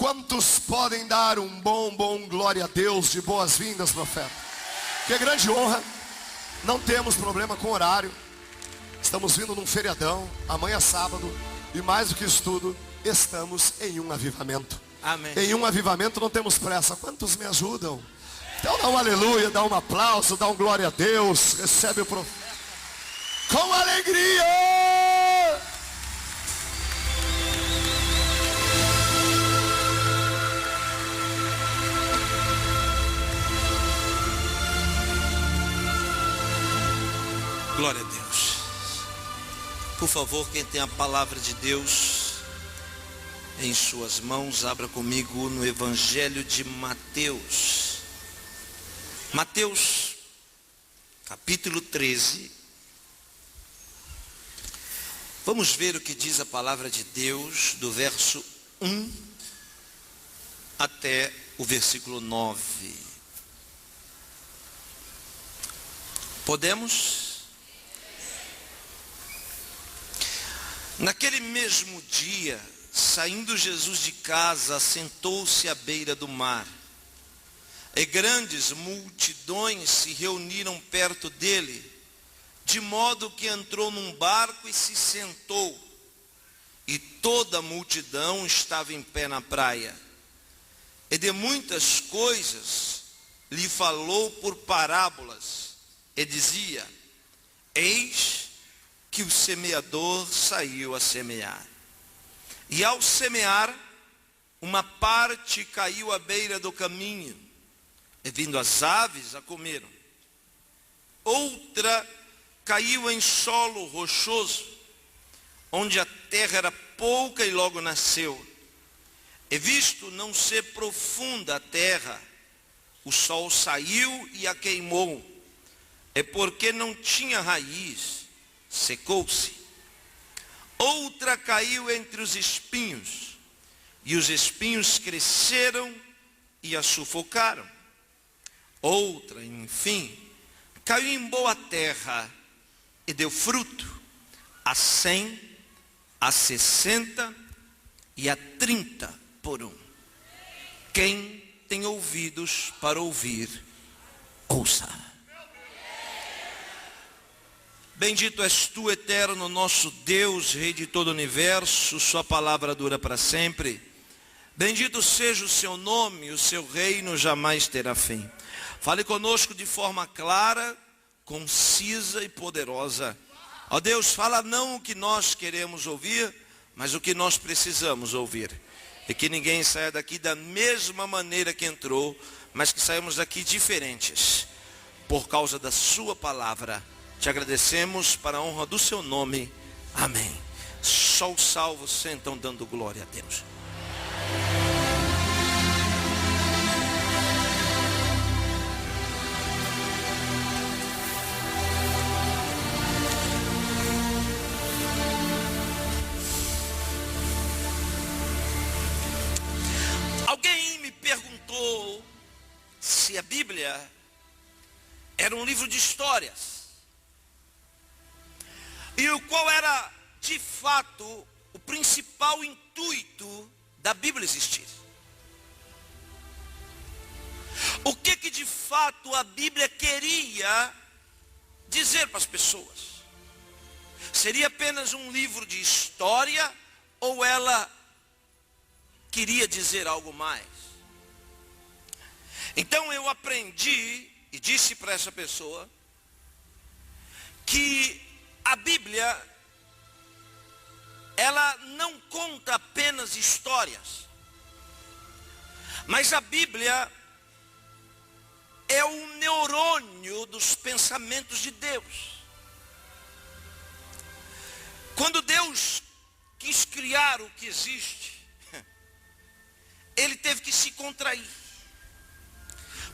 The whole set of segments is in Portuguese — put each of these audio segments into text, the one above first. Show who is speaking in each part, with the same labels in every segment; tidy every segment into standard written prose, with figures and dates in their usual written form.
Speaker 1: Quantos podem dar um bom glória a Deus de boas-vindas, profeta? Que grande honra. Não temos problema com horário. Estamos vindo num feriadão, amanhã é sábado. E mais do que isso tudo, estamos em um avivamento.
Speaker 2: Amém.
Speaker 1: Em um avivamento não temos pressa. Quantos me ajudam? Então dá um aleluia, dá um aplauso, dá um glória a Deus. Recebe o profeta com alegria.
Speaker 2: Glória a Deus. Por favor, quem tem a palavra de Deus em suas mãos, abra comigo no Evangelho de Mateus. Mateus, capítulo 13. Vamos ver o que diz a palavra de Deus, do verso 1 até o versículo 9. Podemos? Naquele mesmo dia, saindo Jesus de casa, assentou-se à beira do mar. E grandes multidões se reuniram perto dele, de modo que entrou num barco e se sentou. E toda a multidão estava em pé na praia. E de muitas coisas lhe falou por parábolas, e dizia: eis que o semeador saiu a semear. E ao semear, uma parte caiu à beira do caminho, e vindo as aves a comeram. Outra caiu em solo rochoso, onde a terra era pouca e logo nasceu. E visto não ser profunda a terra, o sol saiu e a queimou. E porque não tinha raiz, secou-se. Outra caiu entre os espinhos, e os espinhos cresceram e a sufocaram. Outra, enfim, caiu em boa terra e deu fruto, a 100, a 60 e a 30 por um. Quem tem ouvidos para ouvir, ouça. Bendito és tu, eterno, nosso Deus, Rei de todo o universo, sua palavra dura para sempre. Bendito seja o seu nome, o seu reino jamais terá fim. Fale conosco de forma clara, concisa e poderosa. Ó Deus, fala não o que nós queremos ouvir, mas o que nós precisamos ouvir. E que ninguém saia daqui da mesma maneira que entrou, mas que saímos daqui diferentes, por causa da sua palavra. Te agradecemos para a honra do seu nome. Amém. Só os salvos sentam dando glória a Deus. Alguém me perguntou se a Bíblia era um livro de histórias. E qual era, de fato, o principal intuito da Bíblia existir? O que de fato a Bíblia queria dizer para as pessoas? Seria apenas um livro de história ou ela queria dizer algo mais? Então eu aprendi e disse para essa pessoa que a Bíblia, ela não conta apenas histórias, mas a Bíblia é o neurônio dos pensamentos de Deus. Quando Deus quis criar o que existe, Ele teve que se contrair.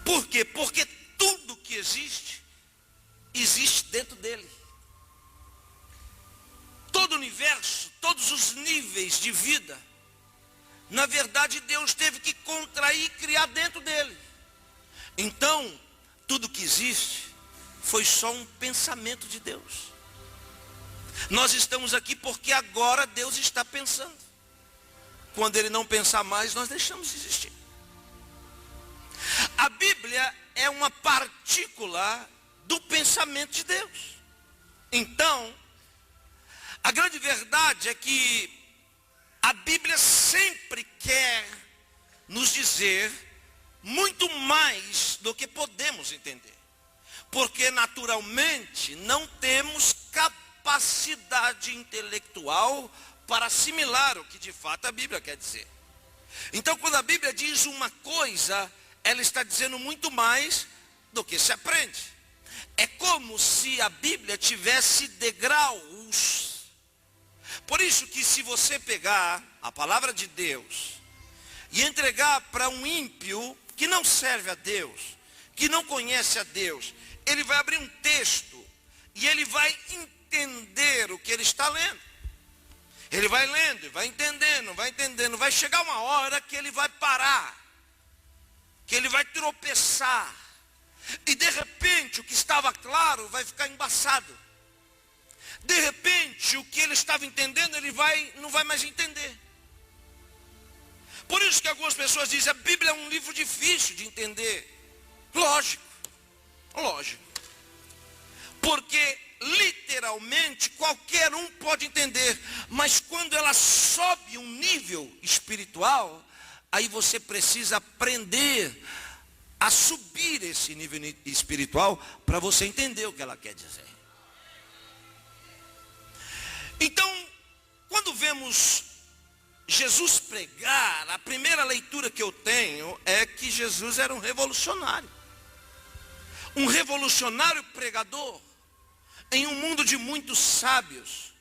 Speaker 2: Por quê? Porque tudo que existe, existe dentro dele. Todo o universo, todos os níveis de vida, na verdade Deus teve que contrair e criar dentro dele. Então, tudo que existe foi só um pensamento de Deus. Nós estamos aqui porque agora Deus está pensando. quando ele não pensar mais, nós deixamos de existir. A Bíblia é uma partícula do pensamento de Deus. Então, a grande verdade é que a Bíblia sempre quer nos dizer muito mais do que podemos entender. Porque naturalmente não temos capacidade intelectual para assimilar o que de fato a Bíblia quer dizer. Então, quando a Bíblia diz uma coisa, ela está dizendo muito mais do que se aprende. É como se a Bíblia tivesse degraus. Por isso que se você pegar a palavra de Deus e entregar para um ímpio que não serve a Deus, que não conhece a Deus, ele vai abrir um texto e ele vai entender o que ele está lendo. Ele vai lendo e vai entendendo, vai chegar uma hora que ele vai parar, que ele vai tropeçar, e de repente o que estava claro vai ficar embaçado. De repente o que ele estava entendendo, ele não vai mais entender. Por isso que algumas pessoas dizem, a Bíblia é um livro difícil de entender. Lógico. Porque literalmente qualquer um pode entender, mas quando ela sobe um nível espiritual, aí você precisa aprender a subir esse nível espiritual para você entender o que ela quer dizer. Então, quando vemos Jesus pregar, a primeira leitura que eu tenho é que Jesus era um revolucionário pregador, em um mundo de muitos sábios,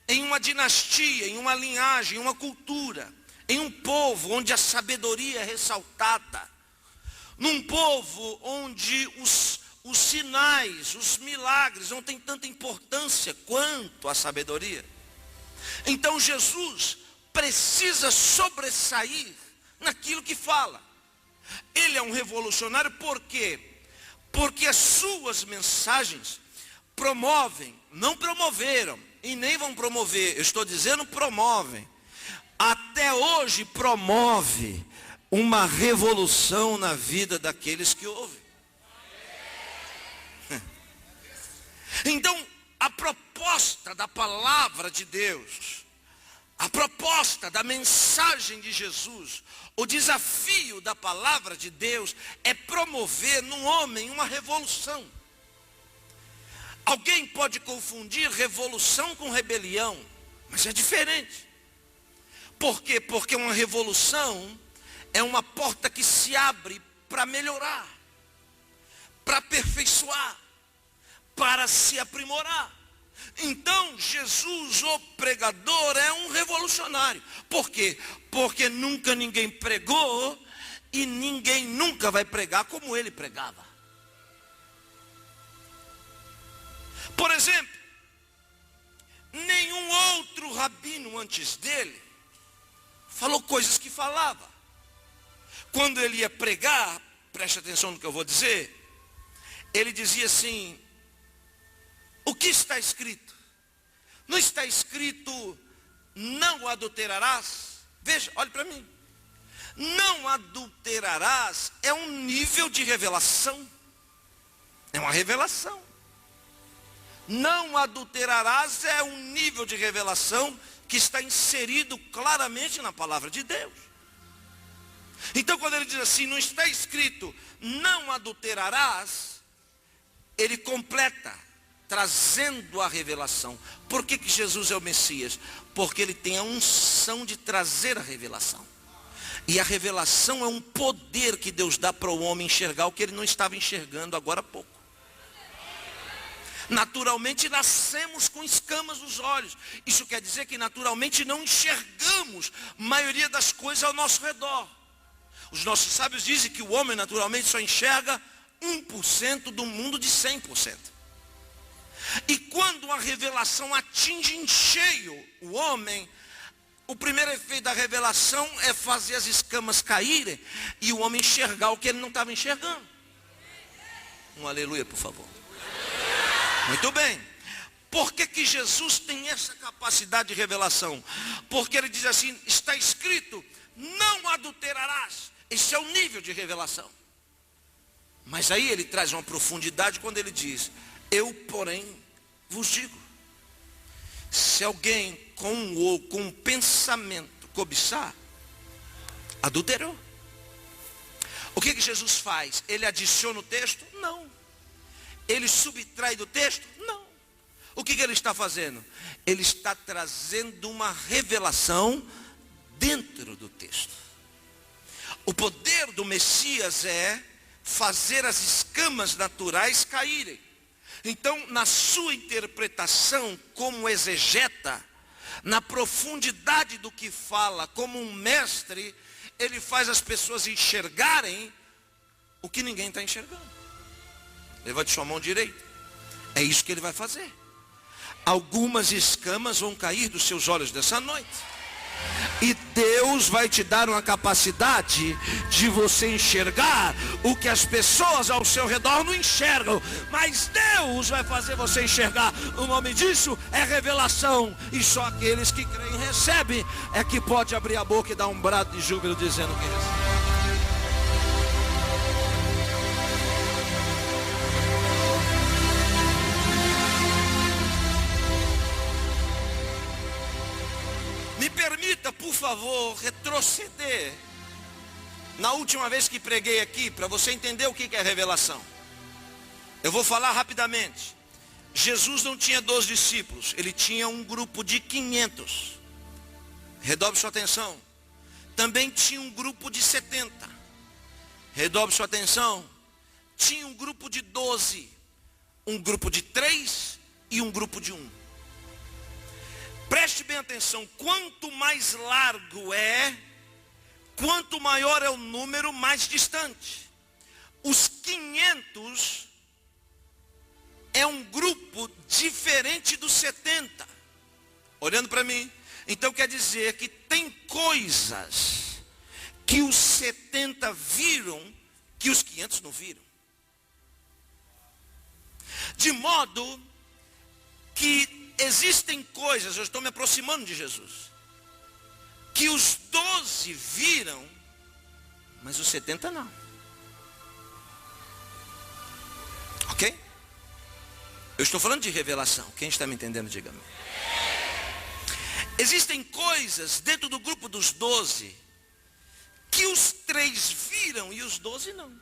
Speaker 2: em uma dinastia, em uma linhagem, em uma cultura, em um povo onde a sabedoria é ressaltada, num povo onde os sinais, os milagres não têm tanta importância quanto a sabedoria. Então Jesus precisa sobressair naquilo que fala. Ele é um revolucionário por quê? Porque as suas mensagens não promoveram e nem vão promover, eu estou dizendo promovem, até hoje promove uma revolução na vida daqueles que ouvem. Então, a proposta da palavra de Deus, a proposta da mensagem de Jesus, o desafio da palavra de Deus é promover no homem uma revolução. Alguém pode confundir revolução com rebelião, mas é diferente. Por quê? Porque uma revolução é uma porta que se abre para melhorar, para aperfeiçoar, para se aprimorar. Então Jesus, o pregador, é um revolucionário. Por quê? Porque nunca ninguém pregou e ninguém nunca vai pregar como ele pregava. Por exemplo, nenhum outro rabino antes dele falou coisas que falava. Quando ele ia pregar, preste atenção no que eu vou dizer, ele dizia assim: o que está escrito? Não está escrito, não adulterarás? Veja, olhe para mim. Não adulterarás é um nível de revelação. É uma revelação. Não adulterarás é um nível de revelação que está inserido claramente na palavra de Deus. Então quando ele diz assim, não está escrito, não adulterarás, ele completa, trazendo a revelação. Por que Jesus é o Messias? Porque ele tem a unção de trazer a revelação. E a revelação é um poder que Deus dá para o homem enxergar o que ele não estava enxergando agora há pouco. Naturalmente nascemos com escamas nos olhos. Isso quer dizer que naturalmente não enxergamos a maioria das coisas ao nosso redor. Os nossos sábios dizem que o homem naturalmente só enxerga 1% do mundo de 100%. E quando a revelação atinge em cheio o homem, o primeiro efeito da revelação é fazer as escamas caírem e o homem enxergar o que ele não estava enxergando. Um aleluia, por favor. Muito bem. Por que Jesus tem essa capacidade de revelação? Porque ele diz assim, está escrito, não adulterarás. Esse é o nível de revelação. Mas aí ele traz uma profundidade quando ele diz, eu porém vos digo, se alguém com um pensamento cobiçar, adulterou. O que Jesus faz? Ele adiciona o texto? Não. Ele subtrai do texto? Não. O que ele está fazendo? Ele está trazendo uma revelação dentro do texto. O poder do Messias é fazer as escamas naturais caírem. Então, na sua interpretação como exegeta, na profundidade do que fala, como um mestre, ele faz as pessoas enxergarem o que ninguém está enxergando. Levante sua mão direita. É isso que ele vai fazer. Algumas escamas vão cair dos seus olhos dessa noite. E Deus vai te dar uma capacidade de você enxergar o que as pessoas ao seu redor não enxergam. Mas Deus vai fazer você enxergar. O nome disso é revelação. E só aqueles que creem e recebem é que pode abrir a boca e dar um brado de júbilo dizendo que recebe. Me permita, por favor, retroceder na última vez que preguei aqui, para você entender o que é revelação. Eu vou falar rapidamente. Jesus não tinha 12 discípulos, ele tinha um grupo de 500. Redobre sua atenção. Também tinha um grupo de 70. Redobre sua atenção. Tinha um grupo de 12. Um grupo de 3 e um grupo de 1. Preste bem atenção, quanto mais largo é, quanto maior é o número, mais distante. Os 500 é um grupo diferente dos 70. Olhando para mim, então quer dizer que tem coisas que os 70 viram que os 500 não viram. De modo que existem coisas, eu estou me aproximando de Jesus, que os 12 viram, mas os 70 não. Ok? Eu estou falando de revelação. Quem está me entendendo, diga-me. Existem coisas dentro do grupo dos 12 que os 3 viram e os 12 não.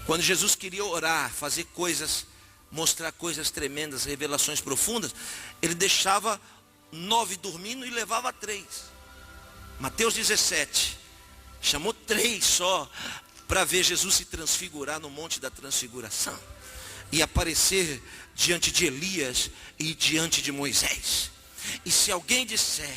Speaker 2: Quando Jesus queria orar, fazer coisas, mostrar coisas tremendas, revelações profundas, ele deixava 9 dormindo e levava 3. Mateus 17, chamou 3 só, para ver Jesus se transfigurar no monte da transfiguração, e aparecer diante de Elias e diante de Moisés. E se alguém disser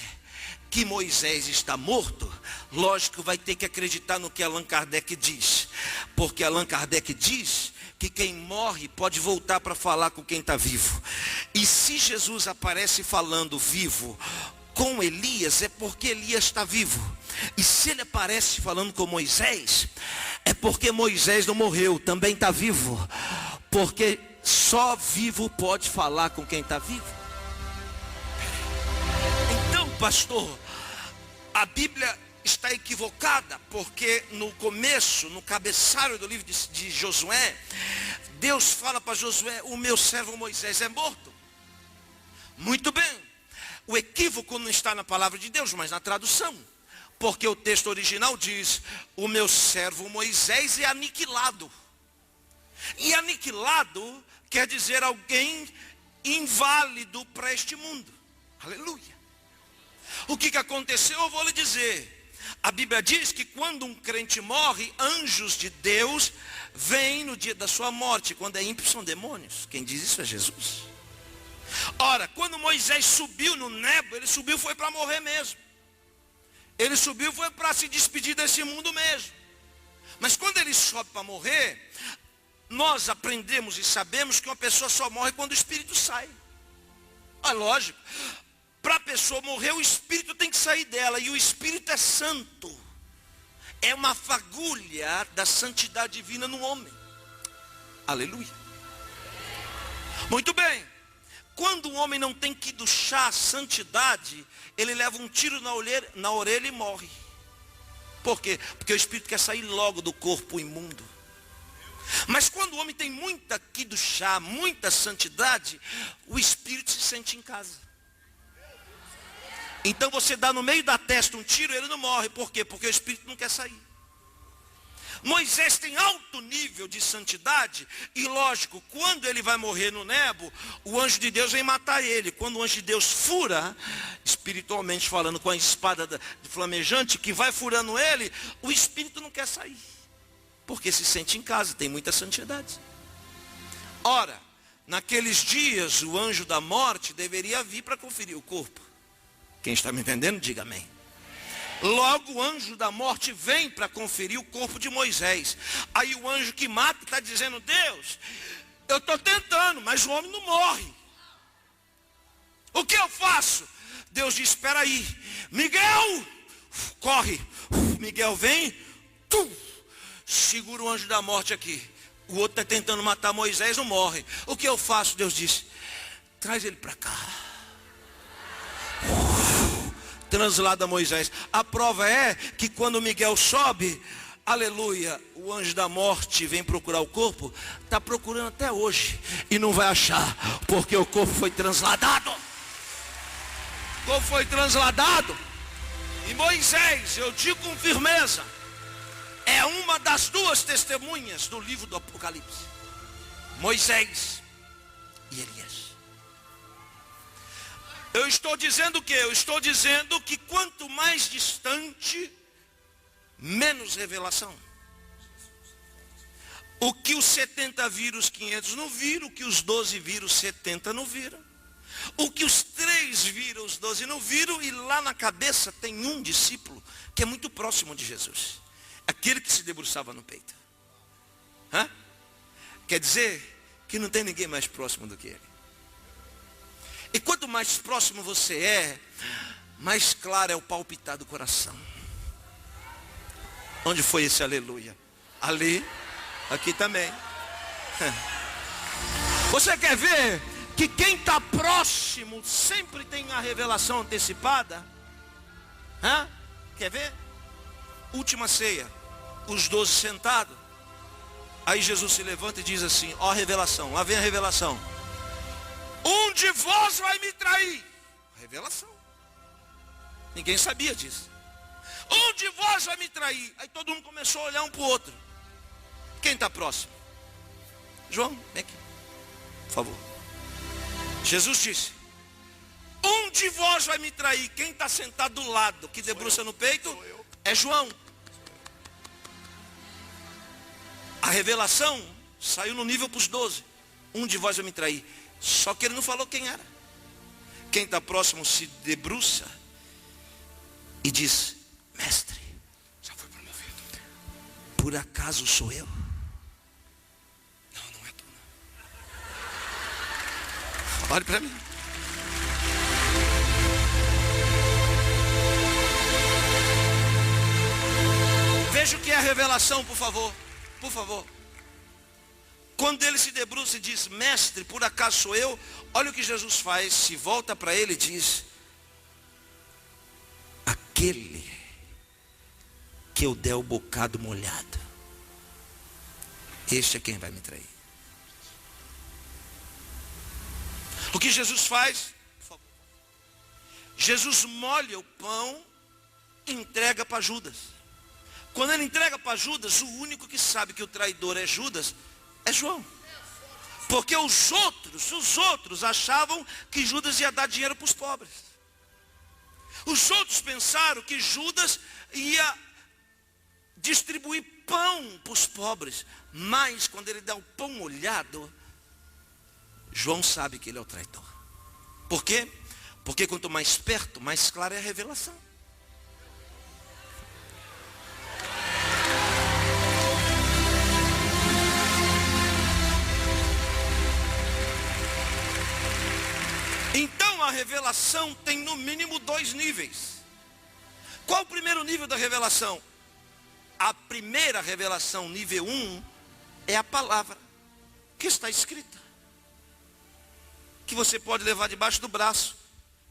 Speaker 2: que Moisés está morto, lógico, vai ter que acreditar no que Allan Kardec diz, porque Allan Kardec diz que quem morre pode voltar para falar com quem está vivo. E se Jesus aparece falando vivo com Elias, é porque Elias está vivo. E se ele aparece falando com Moisés, é porque Moisés não morreu, também está vivo. Porque só vivo pode falar com quem está vivo. Então, pastor, a Bíblia está equivocada, porque no começo, no cabeçalho do livro de Josué, Deus fala para Josué: o meu servo Moisés é morto. Muito bem, o equívoco não está na palavra de Deus, mas na tradução, porque o texto original diz: o meu servo Moisés é aniquilado. E aniquilado quer dizer alguém inválido para este mundo. Aleluia. O que aconteceu, eu vou lhe dizer. A Bíblia diz que quando um crente morre, anjos de Deus vêm no dia da sua morte. Quando é ímpio, são demônios. Quem diz isso é Jesus. Ora, quando Moisés subiu no Nebo, ele subiu foi para morrer mesmo. Ele subiu foi para se despedir desse mundo mesmo. Mas quando ele sobe para morrer, nós aprendemos e sabemos que uma pessoa só morre quando o espírito sai. É lógico. Para a pessoa morrer, o espírito tem que sair dela. E o espírito é santo. É uma fagulha da santidade divina no homem. Aleluia. Muito bem. Quando o homem não tem que duchar santidade, ele leva um tiro na orelha e morre. Por quê? Porque o espírito quer sair logo do corpo imundo. Mas quando o homem tem muita que duchar, muita santidade, o espírito se sente em casa. Então você dá no meio da testa um tiro, ele não morre. Por quê? Porque o espírito não quer sair. Moisés tem alto nível de santidade e lógico, quando ele vai morrer no Nebo, o anjo de Deus vem matar ele. Quando o anjo de Deus fura, espiritualmente falando, com a espada flamejante que vai furando ele, o espírito não quer sair, porque se sente em casa, tem muita santidade. Ora, naqueles dias o anjo da morte deveria vir para conferir o corpo. Quem está me entendendo, diga amém. Logo o anjo da morte vem para conferir o corpo de Moisés. Aí o anjo que mata está dizendo: Deus, eu estou tentando, mas o homem não morre. O que eu faço? Deus diz: espera aí, Miguel, corre. Miguel vem, segura o anjo da morte aqui. O outro está tentando matar Moisés, não morre. O que eu faço? Deus disse: traz ele para cá. Translada Moisés. A prova é que quando Miguel sobe, aleluia, o anjo da morte vem procurar o corpo, está procurando até hoje e não vai achar, porque o corpo foi transladado. O corpo foi transladado. E Moisés, eu digo com firmeza, é uma das duas testemunhas do livro do Apocalipse. Moisés e Elias. Eu estou dizendo o quê? Eu estou dizendo que quanto mais distante, menos revelação. O que os 70 viram, os 500 não viram. O que os 12 viram, os 70 não viram. O que os 3 viram, os 12 não viram. E lá na cabeça tem um discípulo que é muito próximo de Jesus. Aquele que se debruçava no peito. Quer dizer que não tem ninguém mais próximo do que ele. E quanto mais próximo você é, mais claro é o palpitar do coração. Onde foi esse aleluia? Ali, aqui também. Você quer ver que quem está próximo sempre tem a revelação antecipada? Quer ver? Última ceia, os 12 sentados. Aí Jesus se levanta e diz assim: ó a revelação, lá vem a revelação. Um de vós vai me trair. Revelação. Ninguém sabia disso. Um de vós vai me trair. Aí todo mundo começou a olhar um para o outro. Quem está próximo? João, vem aqui, por favor. Jesus disse: um de vós vai me trair. Quem está sentado do lado, que debruça no peito, é João. A revelação saiu no nível para os 12. Um de vós vai me trair. Só que ele não falou quem era. Quem está próximo se debruça e diz: mestre, já foi promovido. Por acaso sou eu? Não, não é tu não. Olhe para mim. Veja o que é a revelação, por favor. Por favor. Quando ele se debruça e diz: mestre, por acaso sou eu? Olha o que Jesus faz. Se volta para ele e diz: aquele que eu der o bocado molhado, este é quem vai me trair. O que Jesus faz? Por favor. Jesus molha o pão e entrega para Judas. Quando ele entrega para Judas, o único que sabe que o traidor é Judas é João. Porque os outros achavam que Judas ia dar dinheiro para os pobres. Os outros pensaram que Judas ia distribuir pão para os pobres. Mas quando ele dá o pão molhado, João sabe que ele é o traidor. Por quê? Porque quanto mais perto, mais clara é a revelação. Então a revelação tem no mínimo 2 níveis. Qual o primeiro nível da revelação? A primeira revelação, nível 1, é a palavra que está escrita. que você pode levar debaixo do braço,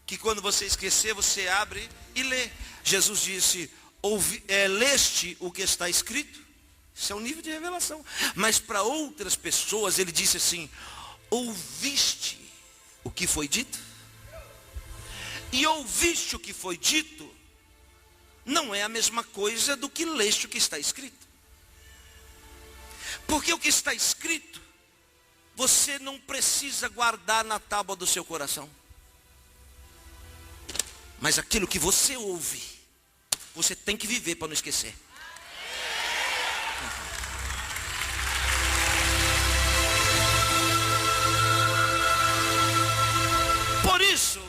Speaker 2: que quando você esquecer, você abre e lê. Jesus disse, leste o que está escrito. Isso é um nível de revelação. Mas para outras pessoas, ele disse assim, ouviste o que foi dito? E ouviste o que foi dito, não é a mesma coisa do que leste o que está escrito. Porque o que está escrito, você não precisa guardar na tábua do seu coração. Mas aquilo que você ouve, você tem que viver para não esquecer. Por isso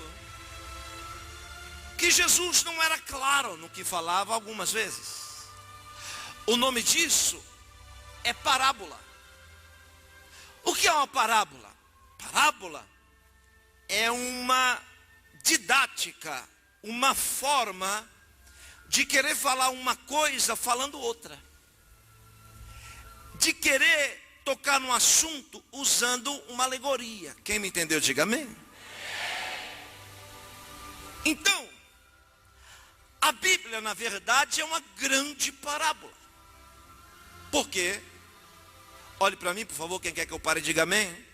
Speaker 2: que Jesus não era claro no que falava algumas vezes. O nome disso é parábola. O que é uma parábola? Parábola é uma didática, uma forma de querer falar uma coisa falando outra. De querer tocar no assunto usando uma alegoria. Quem me entendeu, diga amém. Então, a Bíblia, na verdade, é uma grande parábola. Por quê? Olhe para mim, por favor, quem quer que eu pare, diga amém.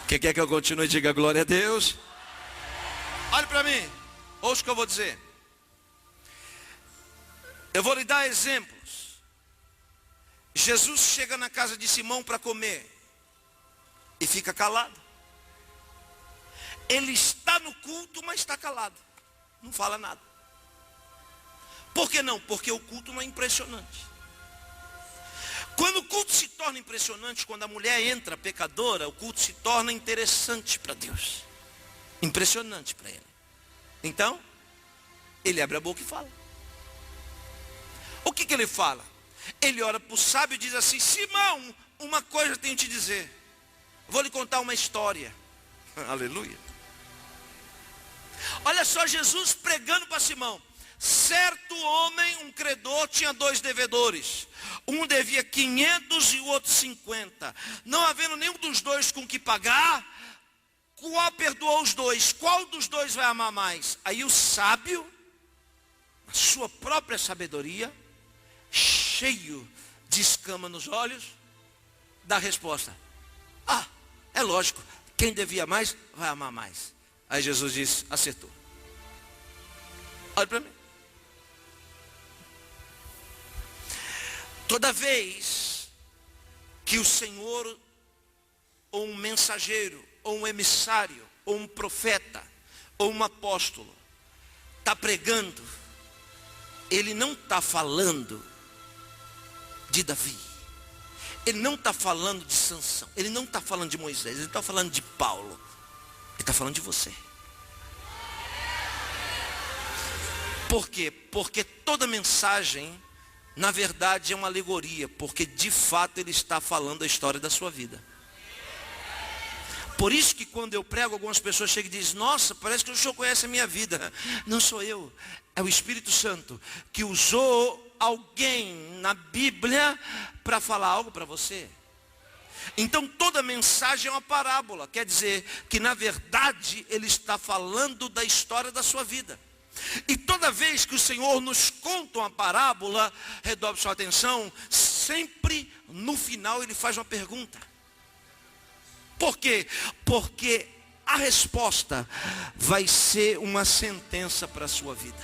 Speaker 2: Quem quer que eu continue, diga glória a Deus. Olhe para mim, ouça o que eu vou dizer. Eu vou lhe dar exemplos. Jesus chega na casa de Simão para comer e fica calado. Ele está no culto, mas está calado. Não fala nada. Por que não? Porque o culto não é impressionante. Quando o culto se torna impressionante, quando a mulher entra pecadora, o culto se torna interessante para Deus. Impressionante para ele. Então, ele abre a boca e fala. O que ele fala? Ele ora para o sábio e diz assim, Simão, uma coisa eu tenho que te dizer. Vou lhe contar uma história. Aleluia. Olha só Jesus pregando para Simão. Certo homem, um credor, tinha 2 devedores. Um devia 500 e o outro 50. Não havendo nenhum dos 2 com que pagar, qual perdoou os 2? Qual dos 2 vai amar mais? Aí o sábio, a sua própria sabedoria, cheio de escama nos olhos, dá a resposta. Ah, é lógico, quem devia mais, vai amar mais. Aí Jesus disse, acertou. Olha para mim. Toda vez que o Senhor, ou um mensageiro, ou um emissário, ou um profeta, ou um apóstolo, está pregando, ele não está falando de Davi, ele não está falando de Sansão, ele não está falando de Moisés, ele está falando de Paulo, ele está falando de você. Por quê? Porque toda mensagem, na verdade, é uma alegoria, porque de fato ele está falando a história da sua vida. Por isso que quando eu prego, algumas pessoas chegam e dizem, nossa, parece que o senhor conhece a minha vida. Não sou eu, é o Espírito Santo que usou alguém na Bíblia para falar algo para você. Então toda mensagem é uma parábola, quer dizer que na verdade ele está falando da história da sua vida. E toda vez que o Senhor nos conta uma parábola, redobre sua atenção, sempre no final ele faz uma pergunta. Por quê? Porque a resposta vai ser uma sentença para a sua vida.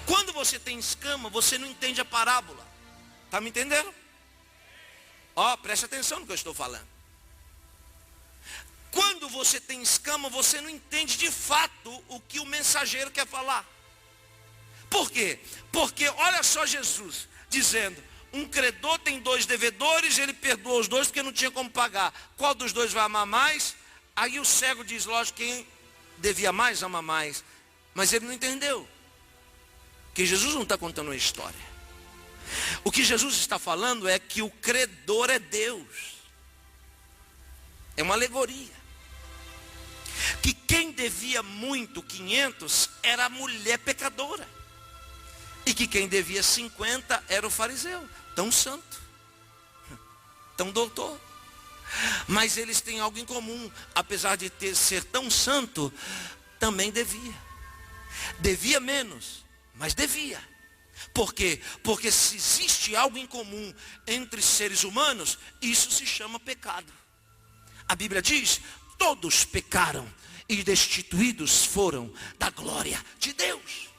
Speaker 2: Quando você tem escama, você não entende a parábola. Está me entendendo? Ó, preste atenção no que eu estou falando. Quando você tem escama, você não entende de fato o que o mensageiro quer falar. Por quê? Porque olha só Jesus dizendo, um credor tem 2 devedores, ele perdoou os 2 porque não tinha como pagar. Qual dos 2 vai amar mais? Aí o cego diz, lógico, quem devia mais, ama mais. Mas ele não entendeu. Que Jesus não está contando uma história. O que Jesus está falando é que o credor é Deus. É uma alegoria. Que quem devia muito, 500, era a mulher pecadora. E que quem devia 50 era o fariseu, tão santo. tão doutor. Mas eles têm algo em comum. Apesar de ser tão santo, também devia. Devia menos, mas devia. Por quê? Porque se existe algo em comum entre seres humanos, isso se chama pecado. A Bíblia diz: todos pecaram e destituídos foram da glória de Deus.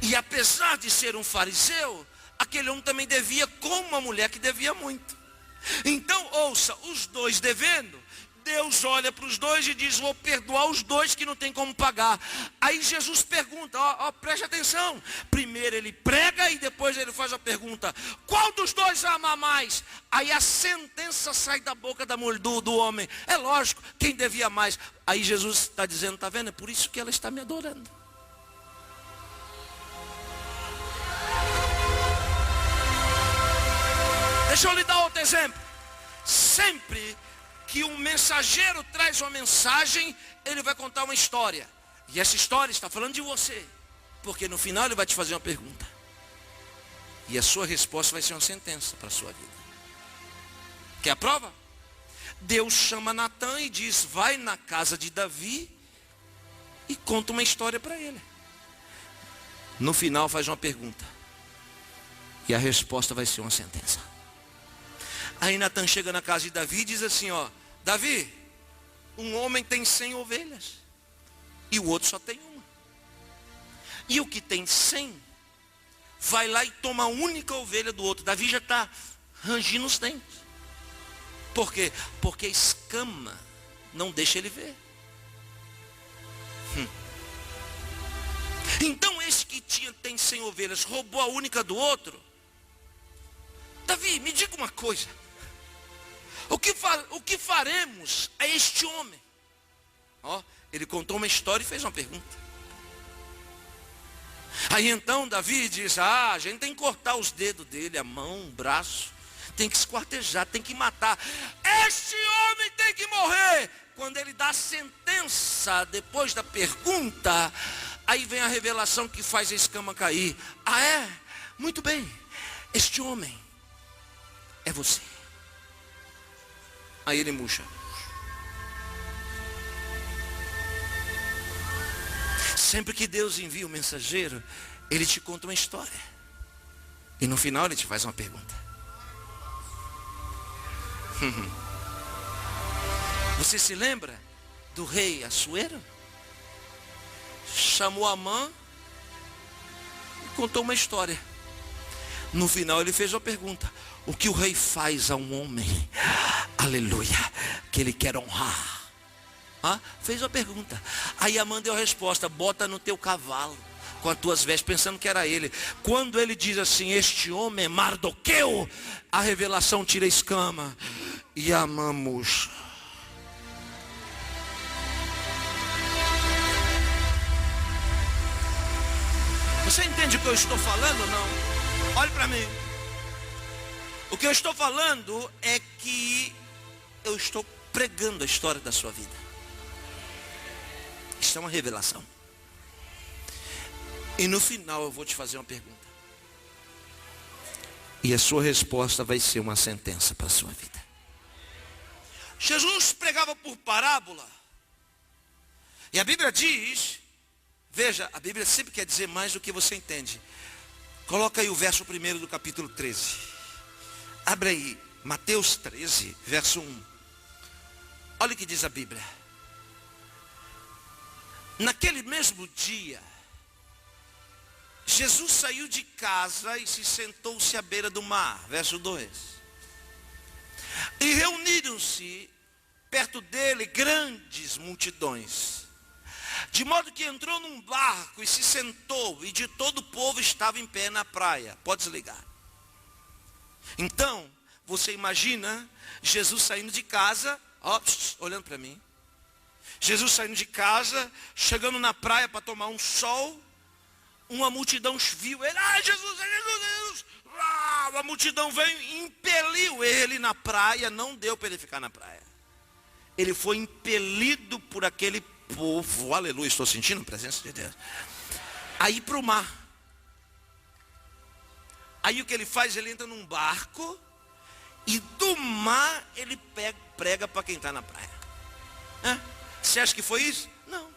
Speaker 2: E apesar de ser um fariseu, aquele homem também devia, como uma mulher que devia muito. Então ouça, os dois devendo, Deus olha para os dois e diz: vou perdoar os dois que não tem como pagar. Aí Jesus pergunta, preste atenção. Primeiro ele prega e depois ele faz a pergunta: qual dos dois ama mais? Aí a sentença sai da boca do homem. É lógico, quem devia mais? Aí Jesus está dizendo: está vendo? É por isso que ela está me adorando. Deixa eu lhe dar outro exemplo. Sempre que um mensageiro traz uma mensagem, ele vai contar uma história. E essa história está falando de você. Porque no final ele vai te fazer uma pergunta. E a sua resposta vai ser uma sentença para a sua vida. Quer a prova? Deus chama Natã e diz: vai na casa de Davi e conta uma história para ele. No final faz uma pergunta. E a resposta vai ser uma sentença. Aí Natã chega na casa de Davi e diz assim: Davi, um homem tem 100 ovelhas e o outro só tem uma. E o que tem 100 vai lá e toma a única ovelha do outro. Davi já está rangindo os dentes. Por quê? Porque a escama não deixa ele ver. Então esse que tem 100 ovelhas roubou a única do outro. Davi, me diga uma coisa. O que faremos a este homem? Ele contou uma história e fez uma pergunta. Aí então Davi diz: a gente tem que cortar os dedos dele, a mão, o braço. Tem que esquartejar, tem que matar. Este homem tem que morrer. Quando ele dá a sentença, depois da pergunta, aí vem a revelação que faz a escama cair. Muito bem, este homem é você. Aí ele murcha. Sempre que Deus envia um mensageiro, ele te conta uma história. E no final ele te faz uma pergunta. Você se lembra do rei Assuero? Chamou Amã e contou uma história. No final ele fez uma pergunta: o que o rei faz a um homem, aleluia, que ele quer honrar? Fez uma pergunta. Aí Amã deu a resposta: bota no teu cavalo com as tuas vestes, pensando que era ele. Quando ele diz assim: este homem é Mardoqueu, a revelação tira a escama e Amã murcha. Você entende o que eu estou falando ou não? Olhe para mim. O que eu estou falando é que eu estou pregando a história da sua vida. Isso é uma revelação. E no final eu vou te fazer uma pergunta. E a sua resposta vai ser uma sentença para a sua vida. Jesus pregava por parábola. E a Bíblia diz, veja, a Bíblia sempre quer dizer mais do que você entende. Coloca aí o verso 1 do capítulo 13. Abre aí, Mateus 13, verso 1. Olha o que diz a Bíblia. Naquele mesmo dia, Jesus saiu de casa e se sentou-se à beira do mar. Verso 2. E reuniram-se perto dele grandes multidões, de modo que entrou num barco e se sentou, e de todo o povo estava em pé na praia. Pode desligar. Então, você imagina Jesus saindo de casa, olhando para mim. Jesus saindo de casa, chegando na praia para tomar um sol. Uma multidão viu ele. Jesus, Jesus. A multidão veio e impeliu ele na praia. Não deu para ele ficar na praia. Ele foi impelido por aquele povo. Aleluia, estou sentindo a presença de Deus. Aí para o mar. Aí o que ele faz? Ele entra num barco e do mar ele prega para quem está na praia. Você acha que foi isso? Não.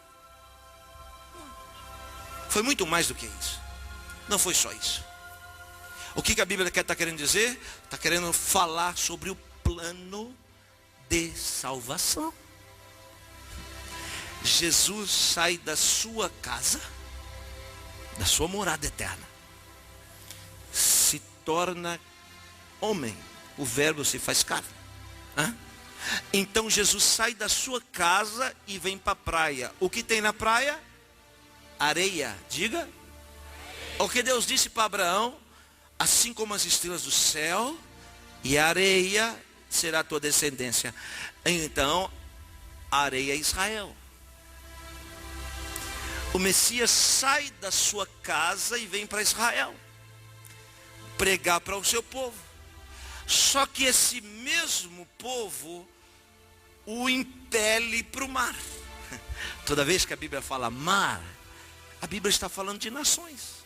Speaker 2: Foi muito mais do que isso. Não foi só isso. O que a Bíblia está querendo dizer? Está querendo falar sobre o plano de salvação. Jesus sai da sua casa, da sua morada eterna, se torna homem. O verbo se faz carne. Então Jesus sai da sua casa e vem para a praia. O que tem na praia? Areia. Diga. O que Deus disse para Abraão: assim como as estrelas do céu, e a areia será a tua descendência. Então, a areia é Israel. O Messias sai da sua casa e vem para Israel pregar para o seu povo. Só que esse mesmo povo o impele para o mar. Toda vez que a Bíblia fala mar, a Bíblia está falando de nações.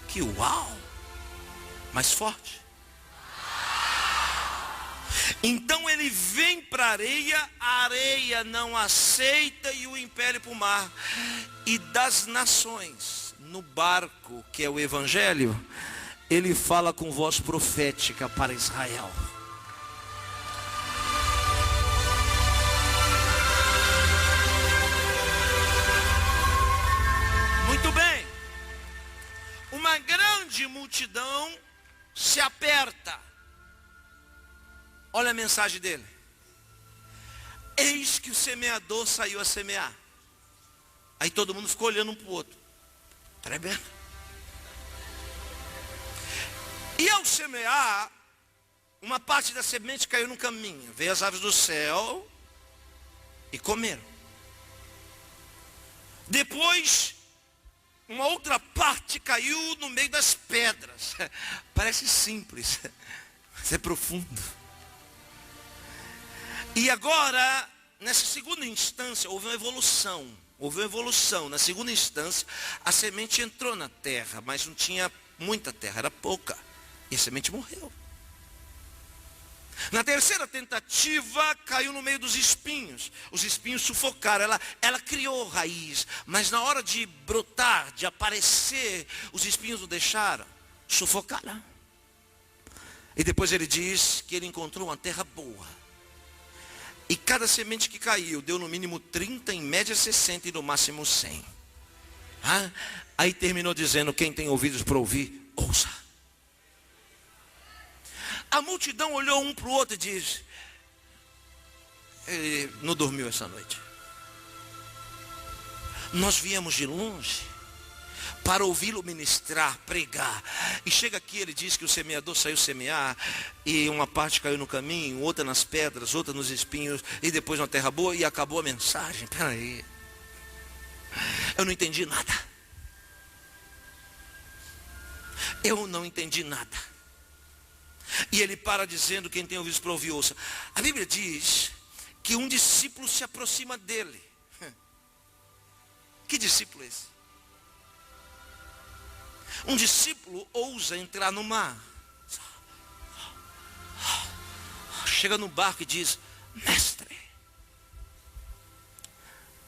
Speaker 2: Que uau! Mais forte. Então ele vem para a areia não aceita e o impele para o mar. E das nações, no barco que é o Evangelho, ele fala com voz profética para Israel. Muito bem. Uma grande multidão se aperta. Olha a mensagem dele. Eis que o semeador saiu a semear. Aí todo mundo ficou olhando um para o outro. Tremendo. E ao semear, uma parte da semente caiu no caminho. Veio as aves do céu e comeram. Depois, uma outra parte caiu no meio das pedras. Parece simples, mas é profundo. E agora, nessa segunda instância, houve uma evolução. Na segunda instância, a semente entrou na terra, mas não tinha muita terra, era pouca. E a semente morreu. Na terceira tentativa, caiu no meio dos espinhos. Os espinhos sufocaram. Ela criou raiz, mas na hora de brotar, de aparecer, os espinhos não deixaram. Sufocaram. E depois ele diz que ele encontrou uma terra boa. E cada semente que caiu, deu no mínimo 30, em média 60 e no máximo 100. Aí terminou dizendo: quem tem ouvidos para ouvir, ouça. A multidão olhou um para o outro e disse: ele não dormiu essa noite. Nós viemos de longe para ouvi-lo ministrar, pregar. E chega aqui, ele diz que o semeador saiu semear, e uma parte caiu no caminho, outra nas pedras, outra nos espinhos, e depois na terra boa, e acabou a mensagem. Peraí, eu não entendi nada. Eu não entendi nada. E ele para dizendo: quem tem ouvidos para ouvir, ouça. A Bíblia diz que um discípulo se aproxima dele. Que discípulo é esse? Um discípulo ousa entrar no mar. Chega no barco e diz: mestre,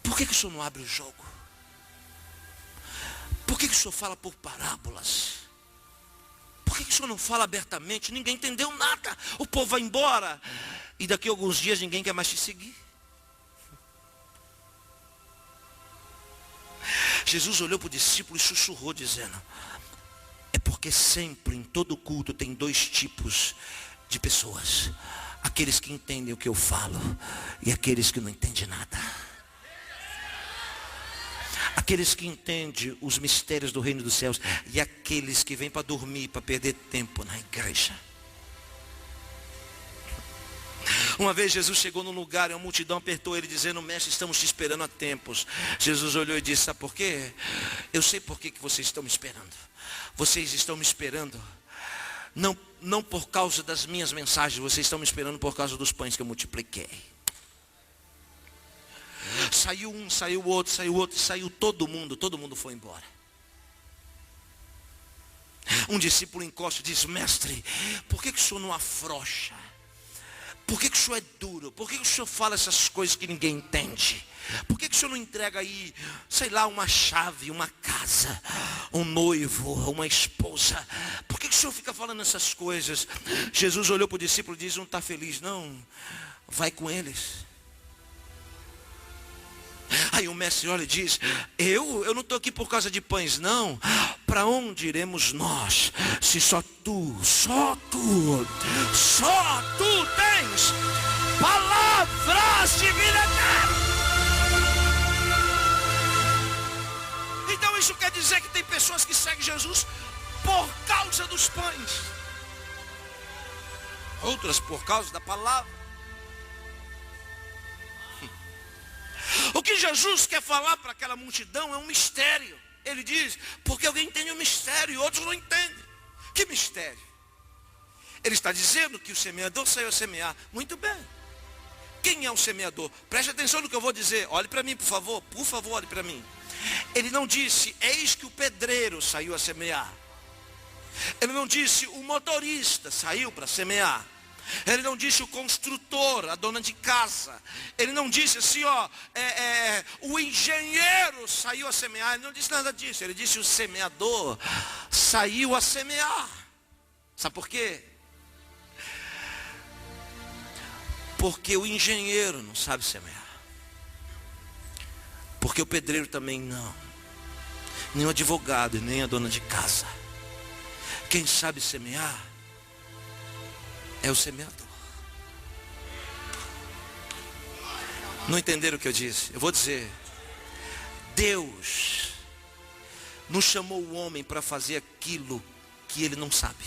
Speaker 2: por que o senhor não abre o jogo? Por que o senhor fala por parábolas? Por que o senhor não fala abertamente? Ninguém entendeu nada. O povo vai embora. E daqui a alguns dias ninguém quer mais te seguir. Jesus olhou para o discípulo e sussurrou dizendo: é porque sempre em todo culto tem dois tipos de pessoas: aqueles que entendem o que eu falo e aqueles que não entendem nada. Aqueles que entendem os mistérios do reino dos céus e aqueles que vêm para dormir, para perder tempo na igreja. Uma vez Jesus chegou num lugar e a multidão apertou ele dizendo: mestre, estamos te esperando há tempos. Jesus olhou e disse: sabe por quê? Eu sei por que vocês estão me esperando. Vocês estão me esperando não por causa das minhas mensagens, vocês estão me esperando por causa dos pães que eu multipliquei. Saiu um, saiu o outro, saiu todo mundo foi embora. Um discípulo encosta e diz: mestre, por que o senhor não afrouxa? Por que o senhor é duro? Por que o senhor fala essas coisas que ninguém entende? Por que o senhor não entrega aí, sei lá, uma chave, uma casa, um noivo, uma esposa? Por que o senhor fica falando essas coisas? Jesus olhou para o discípulo e disse: não está feliz não? Vai com eles. Aí o mestre olha e diz: eu não estou aqui por causa de pães não. Para onde iremos nós, se só tu tens palavras de vida eterna? Então isso quer dizer que tem pessoas que seguem Jesus por causa dos pães, outras por causa da palavra. O que Jesus quer falar para aquela multidão é um mistério. Ele diz: porque alguém entende o mistério e outros não entendem. Que mistério? Ele está dizendo que o semeador saiu a semear. Muito bem. Quem é o semeador? Preste atenção no que eu vou dizer. Olhe para mim, por favor, olhe para mim. Ele não disse: eis que o pedreiro saiu a semear. Ele não disse: o motorista saiu para semear. Ele não disse: o construtor, a dona de casa. Ele não disse assim, o engenheiro saiu a semear. Ele não disse nada disso. Ele disse: o semeador saiu a semear. Sabe por quê? Porque o engenheiro não sabe semear. Porque o pedreiro também não. Nem o advogado, nem a dona de casa. Quem sabe semear é o semeador. Não entenderam o que eu disse? Eu vou dizer: Deus não chamou o homem para fazer aquilo que ele não sabe.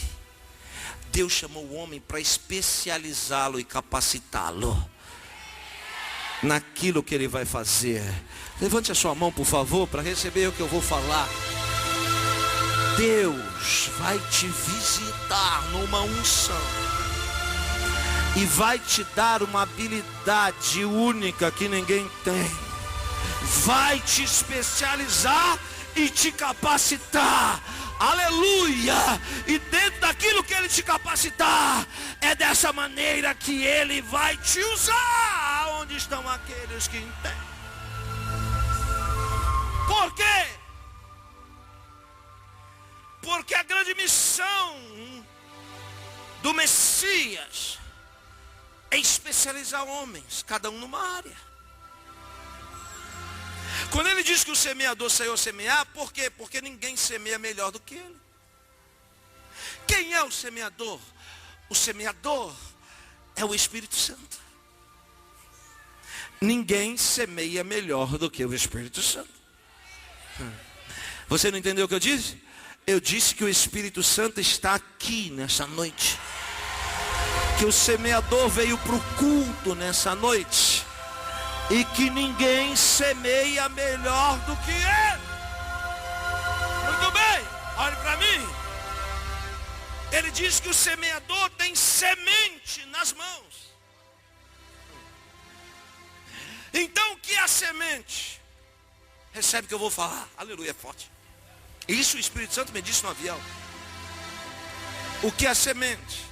Speaker 2: Deus chamou o homem para especializá-lo e capacitá-lo naquilo que ele vai fazer. Levante a sua mão, por favor, para receber o que eu vou falar. Deus vai te visitar numa unção e vai te dar uma habilidade única que ninguém tem. Vai te especializar e te capacitar. Aleluia! E dentro daquilo que ele te capacitar, é dessa maneira que ele vai te usar. Onde estão aqueles que entendem? Por quê? Porque a grande missão do Messias é especializar homens, cada um numa área. Quando ele diz que o semeador saiu a semear, por quê? Porque ninguém semeia melhor do que ele. Quem é o semeador? O semeador é o Espírito Santo. Ninguém semeia melhor do que o Espírito Santo. Você não entendeu o que eu disse? Eu disse que o Espírito Santo está aqui nessa noite. Que o semeador veio para o culto nessa noite. E que ninguém semeia melhor do que ele. Muito bem, olhe para mim. Ele diz que o semeador tem semente nas mãos. Então o que é a semente? Recebe o que eu vou falar. Aleluia, é forte. Isso o Espírito Santo me disse no avião. O que é a semente?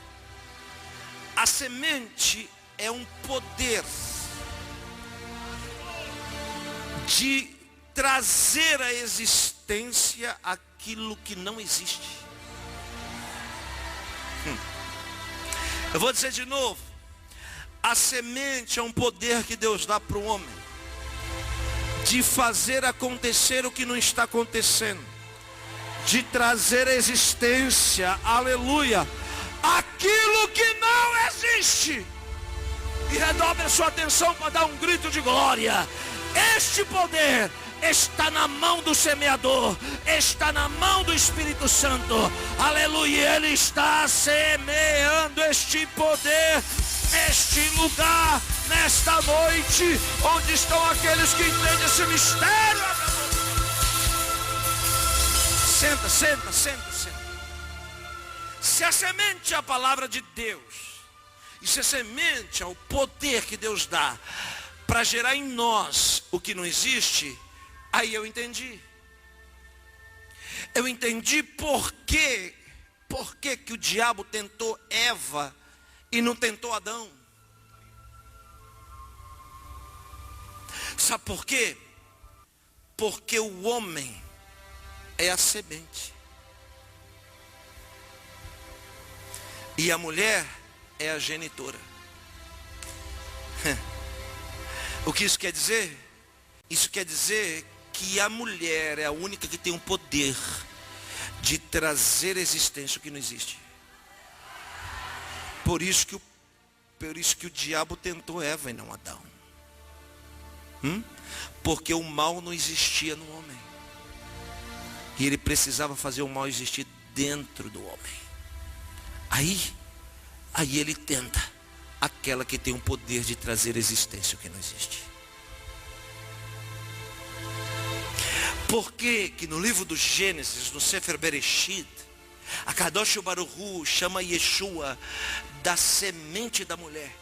Speaker 2: A semente é um poder de trazer à existência aquilo que não existe. Eu vou dizer de novo. A semente é um poder que Deus dá para o homem de fazer acontecer o que não está acontecendo, de trazer à existência, aleluia, aquilo que não existe. E redobre a sua atenção para dar um grito de glória. Este poder está na mão do semeador, está na mão do Espírito Santo, aleluia. Ele está semeando este poder neste lugar, nesta noite. Onde estão aqueles que entendem esse mistério? Senta. Se a semente é a palavra de Deus, e se a semente é o poder que Deus dá para gerar em nós o que não existe, aí eu entendi. Eu entendi por que por que que o diabo tentou Eva e não tentou Adão? Sabe por quê? Porque o homem é a semente. E a mulher é a genitora. O que isso quer dizer? Isso quer dizer que a mulher é a única que tem o poder de trazer existência o que não existe. Por isso que o diabo tentou Eva e não Adão. Porque o mal não existia no homem. E ele precisava fazer o mal existir dentro do homem. Aí ele tenta aquela que tem o poder de trazer existência o que não existe. Por que que no livro do Gênesis, no Sefer Bereshit, a Kadosh Baruch Hu chama Yeshua da semente da mulher?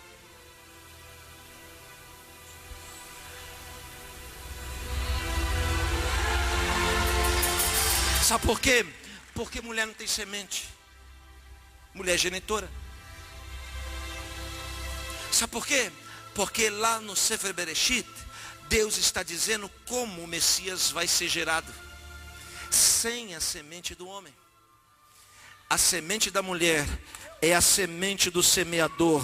Speaker 2: Sabe por quê? Porque mulher não tem semente. Mulher é genitora. Sabe por quê? Porque lá no Sefer Bereshit, Deus está dizendo como o Messias vai ser gerado. Sem a semente do homem. A semente da mulher é a semente do semeador.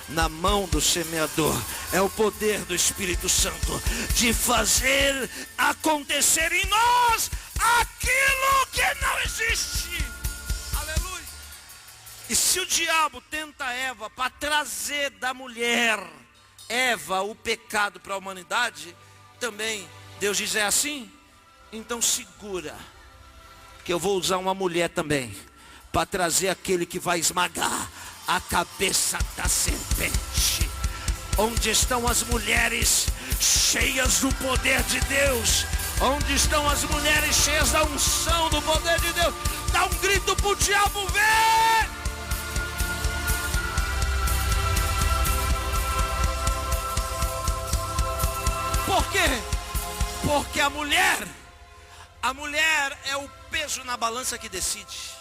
Speaker 2: Na mão do semeador é o poder do Espírito Santo de fazer acontecer em nós aquilo que não existe. Aleluia. E se o diabo tenta Eva para trazer da mulher Eva o pecado para a humanidade, também Deus diz: é assim? Então segura, que eu vou usar uma mulher também para trazer aquele que vai esmagar a cabeça da serpente. Onde estão as mulheres cheias do poder de Deus? Onde estão as mulheres cheias da unção do poder de Deus? Dá um grito pro diabo ver! Por quê? Porque a mulher é o peso na balança que decide.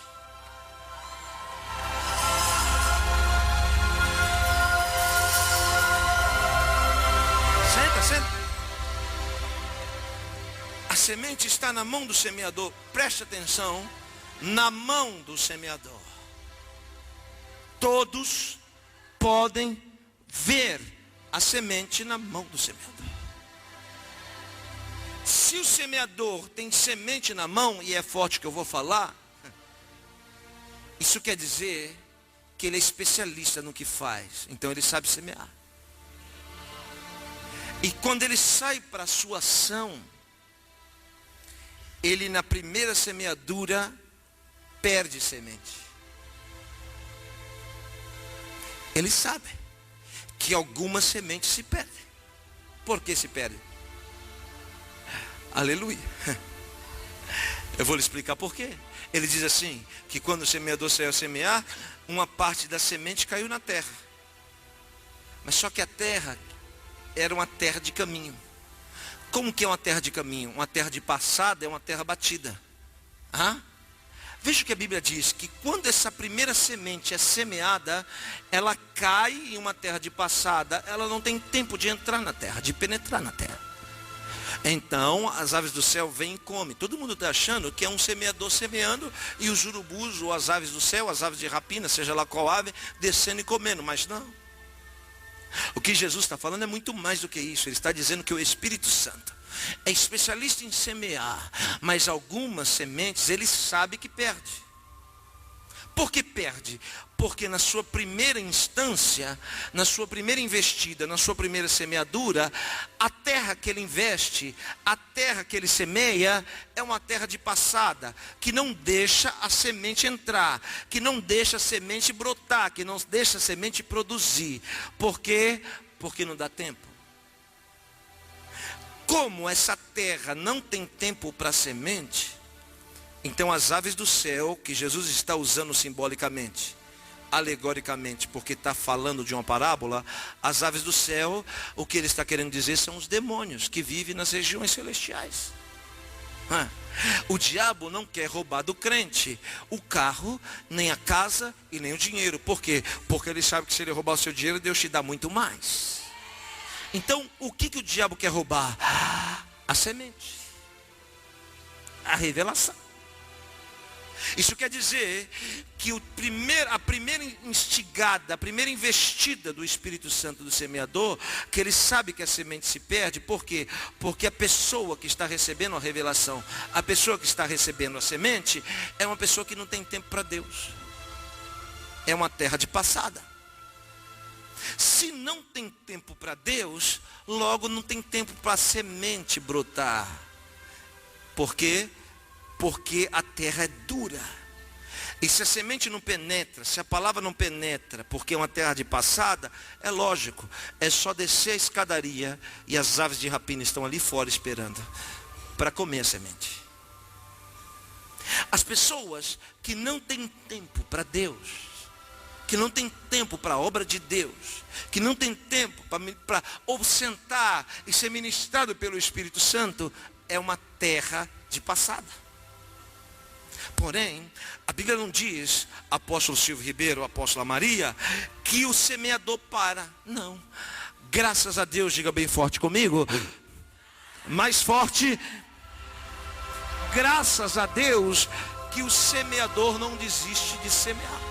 Speaker 2: Senta. A semente está na mão do semeador. Preste atenção, na mão do semeador. Todos podem ver a semente na mão do semeador. Se o semeador tem semente na mão, e é forte o que eu vou falar, isso quer dizer que ele é especialista no que faz. Então ele sabe semear. E quando ele sai para a sua ação, ele na primeira semeadura perde semente. Ele sabe que algumas sementes se perdem. Por que se perdem? Aleluia. Eu vou lhe explicar por quê. Ele diz assim, que quando o semeador saiu a semear, uma parte da semente caiu na terra. Mas só que a terra era uma terra de caminho. Como que é uma terra de caminho? Uma terra de passada é uma terra batida. Veja o que a Bíblia diz, que quando essa primeira semente é semeada, ela cai em uma terra de passada, ela não tem tempo de entrar na terra, de penetrar na terra. Então as aves do céu vêm e comem. Todo mundo está achando que é um semeador semeando e os urubus ou as aves do céu, as aves de rapina, seja lá qual ave, descendo e comendo, mas não. O que Jesus está falando é muito mais do que isso. Ele está dizendo que o Espírito Santo é especialista em semear, mas algumas sementes ele sabe que perde. Por que perde? Porque na sua primeira instância, na sua primeira investida, na sua primeira semeadura, a terra que ele investe, a terra que ele semeia, é uma terra de passada, que não deixa a semente entrar, que não deixa a semente brotar, que não deixa a semente produzir. Por quê? Porque não dá tempo. Como essa terra não tem tempo para semente, então as aves do céu, que Jesus está usando simbolicamente, alegoricamente, porque está falando de uma parábola, as aves do céu, o que ele está querendo dizer são os demônios que vivem nas regiões celestiais. O diabo não quer roubar do crente o carro, nem a casa e nem o dinheiro. Por quê? Porque ele sabe que se ele roubar o seu dinheiro, Deus te dá muito mais. Então, o que o diabo quer roubar? A semente, a revelação. Isso quer dizer que a primeira instigada, a primeira investida do Espírito Santo do semeador, que ele sabe que a semente se perde. Por quê? Porque a pessoa que está recebendo a revelação, a pessoa que está recebendo a semente, é uma pessoa que não tem tempo para Deus. É uma terra de passada. Se não tem tempo para Deus, logo não tem tempo para a semente brotar. Por quê? Porque a terra é dura. E se a semente não penetra, se a palavra não penetra, porque é uma terra de passada, é lógico, é só descer a escadaria e as aves de rapina estão ali fora esperando para comer a semente. As pessoas que não têm tempo para Deus, que não têm tempo para a obra de Deus, que não têm tempo para sentar e ser ministrado pelo Espírito Santo, é uma terra de passada. Porém, a Bíblia não diz, apóstolo Silvio Ribeiro, apóstola Maria, que o semeador para. Não. Graças a Deus, diga bem forte comigo. Mais forte. Graças a Deus que o semeador não desiste de semear.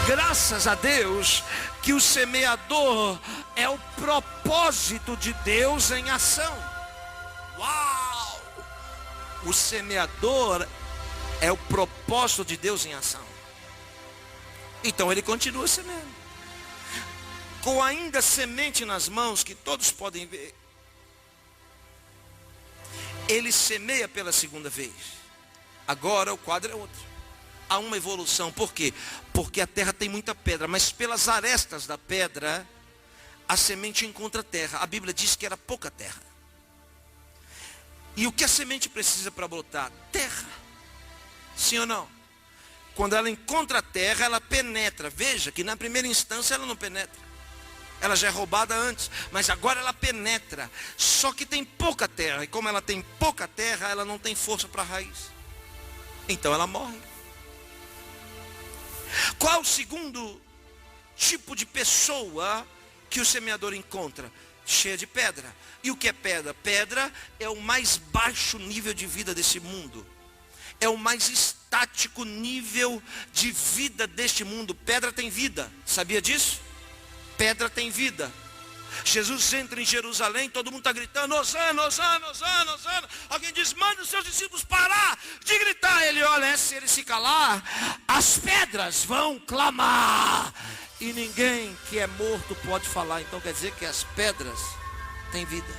Speaker 2: Graças a Deus que o semeador é o propósito de Deus em ação. Uau! O semeador é o propósito de Deus em ação. Então ele continua semeando. Com ainda semente nas mãos, que todos podem ver. Ele semeia pela segunda vez. Agora o quadro é outro. Há uma evolução. Por quê? Porque a terra tem muita pedra. Mas pelas arestas da pedra, a semente encontra terra. A Bíblia diz que era pouca terra. E o que a semente precisa para brotar? Terra. Sim ou não? Quando ela encontra a terra, ela penetra. Veja que na primeira instância ela não penetra. Ela já é roubada antes, mas agora ela penetra. Só que tem pouca terra. E como ela tem pouca terra, ela não tem força para a raiz. Então ela morre. Qual o segundo tipo de pessoa que o semeador encontra? Cheia de pedra. E o que é pedra? Pedra é o mais baixo nível de vida desse mundo. É o mais estático nível de vida deste mundo. Pedra tem vida. Sabia disso? Pedra tem vida. Jesus entra em Jerusalém, todo mundo está gritando, Hosana, Hosana, Hosana, Hosana. Alguém diz, manda os seus discípulos parar de gritar. Ele olha, se ele se calar, as pedras vão clamar. E ninguém que é morto pode falar. Então quer dizer que as pedras têm vida.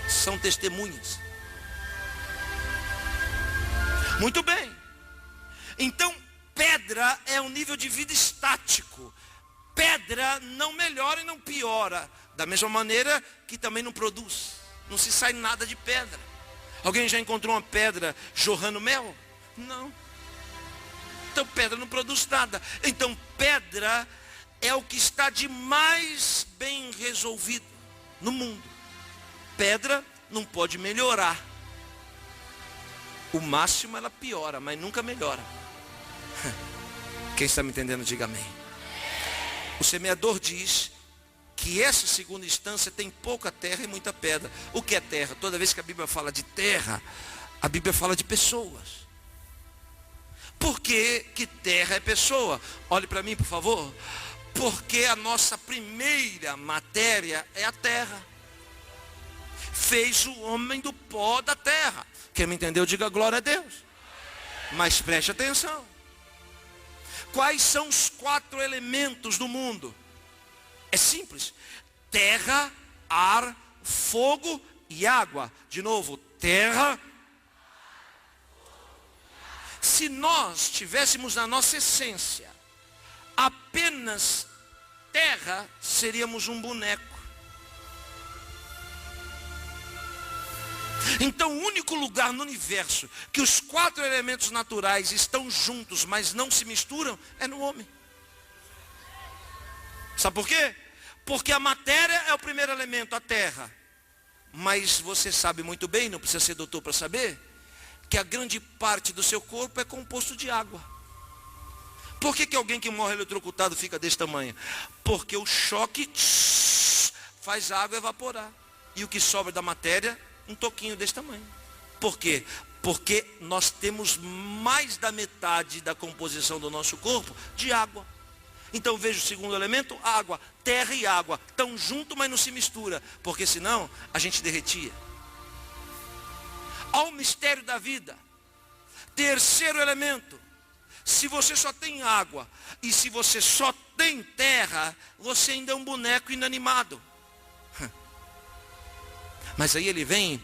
Speaker 2: São testemunhas. Muito bem. Então pedra é um nível de vida estático. Pedra não melhora e não piora. Da mesma maneira que também não produz. Não se sai nada de pedra. Alguém já encontrou uma pedra jorrando mel? Não. Então pedra não produz nada. Então pedra é o que está de mais bem resolvido no mundo. Pedra não pode melhorar. O máximo ela piora, mas nunca melhora. Quem está me entendendo, diga amém. O semeador diz que essa segunda instância tem pouca terra e muita pedra. O que é terra? Toda vez que a Bíblia fala de terra, a Bíblia fala de pessoas. Por que terra é pessoa? Olhe para mim, por favor. Porque a nossa primeira matéria é a terra. Fez o homem do pó da terra. Quem me entendeu, diga glória a Deus. Mas preste atenção. Quais são os 4 elementos do mundo? É simples. Terra, ar, fogo e água. De novo, terra. Se nós tivéssemos na nossa essência apenas terra, seríamos um boneco. Então o único lugar no universo que os 4 elementos naturais estão juntos, mas não se misturam, é no homem. Sabe por quê? Porque a matéria é o primeiro elemento, a terra. Mas você sabe muito bem, não precisa ser doutor para saber, que a grande parte do seu corpo é composto de água. Por que alguém que morre eletrocutado fica desse tamanho? Porque o choque faz a água evaporar. E o que sobra da matéria, um toquinho desse tamanho. Por quê? Porque nós temos mais da metade da composição do nosso corpo de água. Então veja o segundo elemento, água. Terra e água estão juntos, mas não se mistura, porque senão a gente derretia. Ao mistério da vida. Terceiro elemento, se você só tem água e se você só tem terra, você ainda é um boneco inanimado. Mas aí ele vem.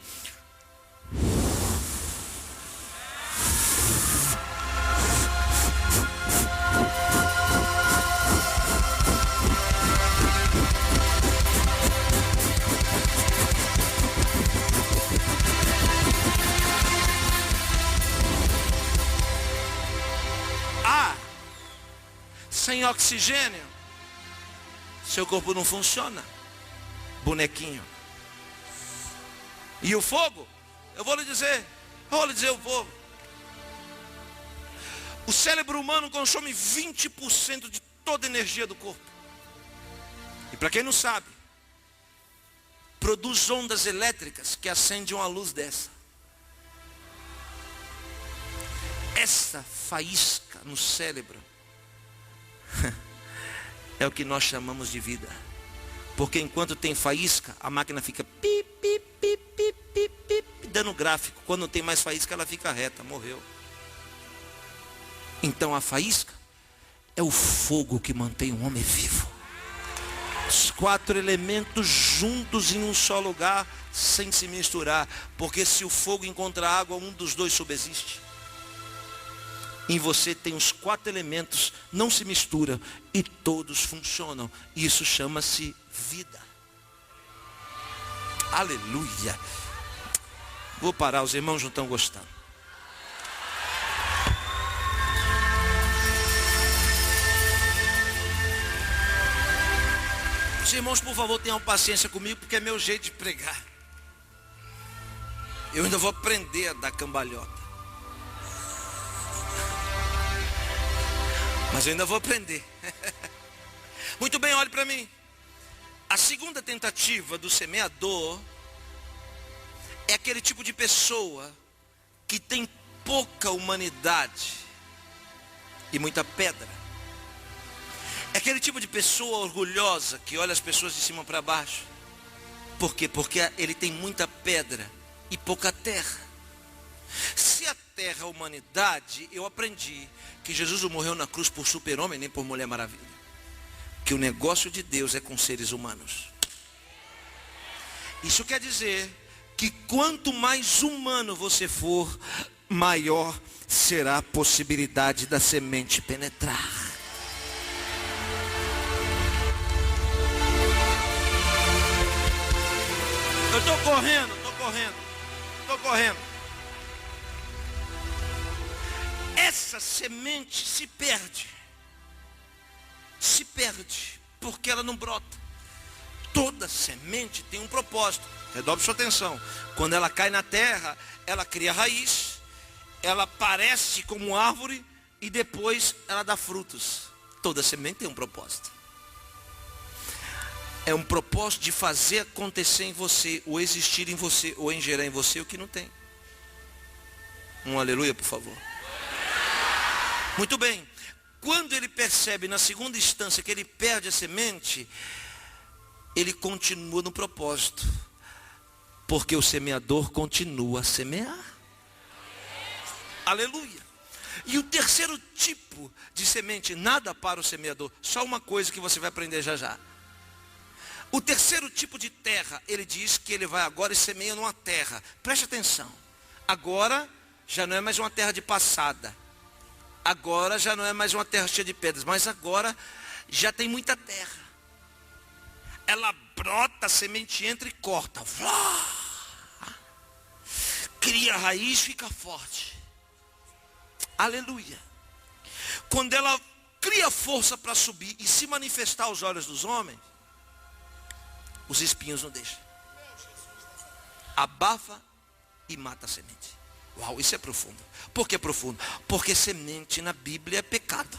Speaker 2: Sem oxigênio, seu corpo não funciona, bonequinho. E o fogo, eu vou lhe dizer o fogo. O cérebro humano consome 20% de toda a energia do corpo. E para quem não sabe, produz ondas elétricas que acendem uma luz dessa. Essa faísca no cérebro é o que nós chamamos de vida. Porque enquanto tem faísca, a máquina fica pi, pi, pi, pi, pi, pi, dando gráfico. Quando não tem mais faísca, ela fica reta, morreu. Então a faísca é o fogo que mantém o homem vivo. Os 4 elementos juntos em um só lugar, sem se misturar. Porque se o fogo encontra água, um dos dois subsiste. Em você tem os 4 elementos, não se misturam e todos funcionam. Isso chama-se vida. Aleluia. Vou parar, os irmãos não estão gostando. Os irmãos, por favor, tenham paciência comigo, porque é meu jeito de pregar. Eu ainda vou aprender a dar cambalhota. Mas eu ainda vou aprender. Muito bem, olhe para mim. A segunda tentativa do semeador é aquele tipo de pessoa que tem pouca humanidade e muita pedra. É aquele tipo de pessoa orgulhosa que olha as pessoas de cima para baixo. Por quê? Porque ele tem muita pedra e pouca terra. Se a terra é a humanidade, eu aprendi que Jesus não morreu na cruz por super-homem nem por Mulher Maravilha. Que o negócio de Deus é com seres humanos. Isso quer dizer que quanto mais humano você for, maior será a possibilidade da semente penetrar. Eu estou correndo. Essa semente se perde, porque ela não brota. Toda semente tem um propósito. Redobre sua atenção. Quando ela cai na terra, ela cria raiz, ela parece como árvore e depois ela dá frutos. Toda semente tem um propósito. É um propósito de fazer acontecer em você, ou existir em você, ou em gerar em você o que não tem. Um aleluia, por favor. Muito bem. Quando ele percebe na segunda instância que ele perde a semente, ele continua no propósito. Porque o semeador continua a semear. Aleluia. E o terceiro tipo de semente, nada para o semeador. Só uma coisa que você vai aprender já já. O terceiro tipo de terra, ele diz que ele vai agora e semeia numa terra. Preste atenção. Agora já não é mais uma terra de passada. Agora já não é mais uma terra cheia de pedras. Mas agora já tem muita terra. Ela brota, a semente entra e corta. Cria raiz, fica forte. Aleluia. Quando ela cria força para subir e se manifestar aos olhos dos homens, os espinhos não deixam. abafa e mata a semente. Uau, isso é profundo. Por que profundo? Porque semente na Bíblia é pecado.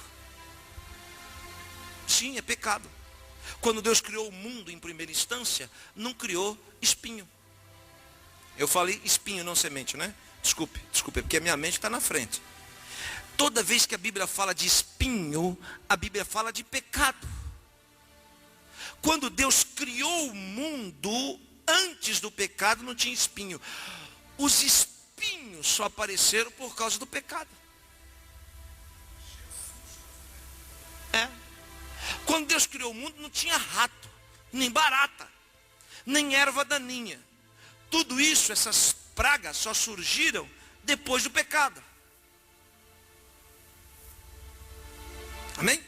Speaker 2: Sim, é pecado. Quando Deus criou o mundo em primeira instância, não criou espinho. Eu falei espinho, não semente, né? Desculpe, porque a minha mente está na frente. Toda vez que a Bíblia fala de espinho, a Bíblia fala de pecado. Quando Deus criou o mundo, antes do pecado não tinha espinho. Os espinhos só apareceram por causa do pecado. Quando Deus criou o mundo, não tinha rato, nem barata, nem erva daninha. Tudo isso, essas pragas só surgiram depois do pecado. Amém?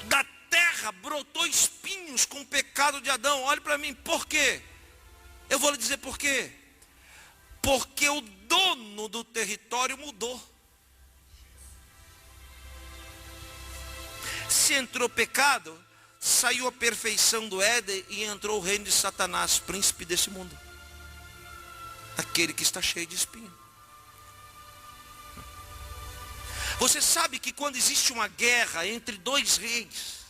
Speaker 2: Da terra brotou espinhos com o pecado de Adão. Olhe para mim, por quê? Eu vou lhe dizer por quê. Porque o dono do território mudou. Se entrou pecado, saiu a perfeição do Éden e entrou o reino de Satanás, príncipe desse mundo. Aquele que está cheio de espinho. Você sabe que quando existe uma guerra entre dois reis,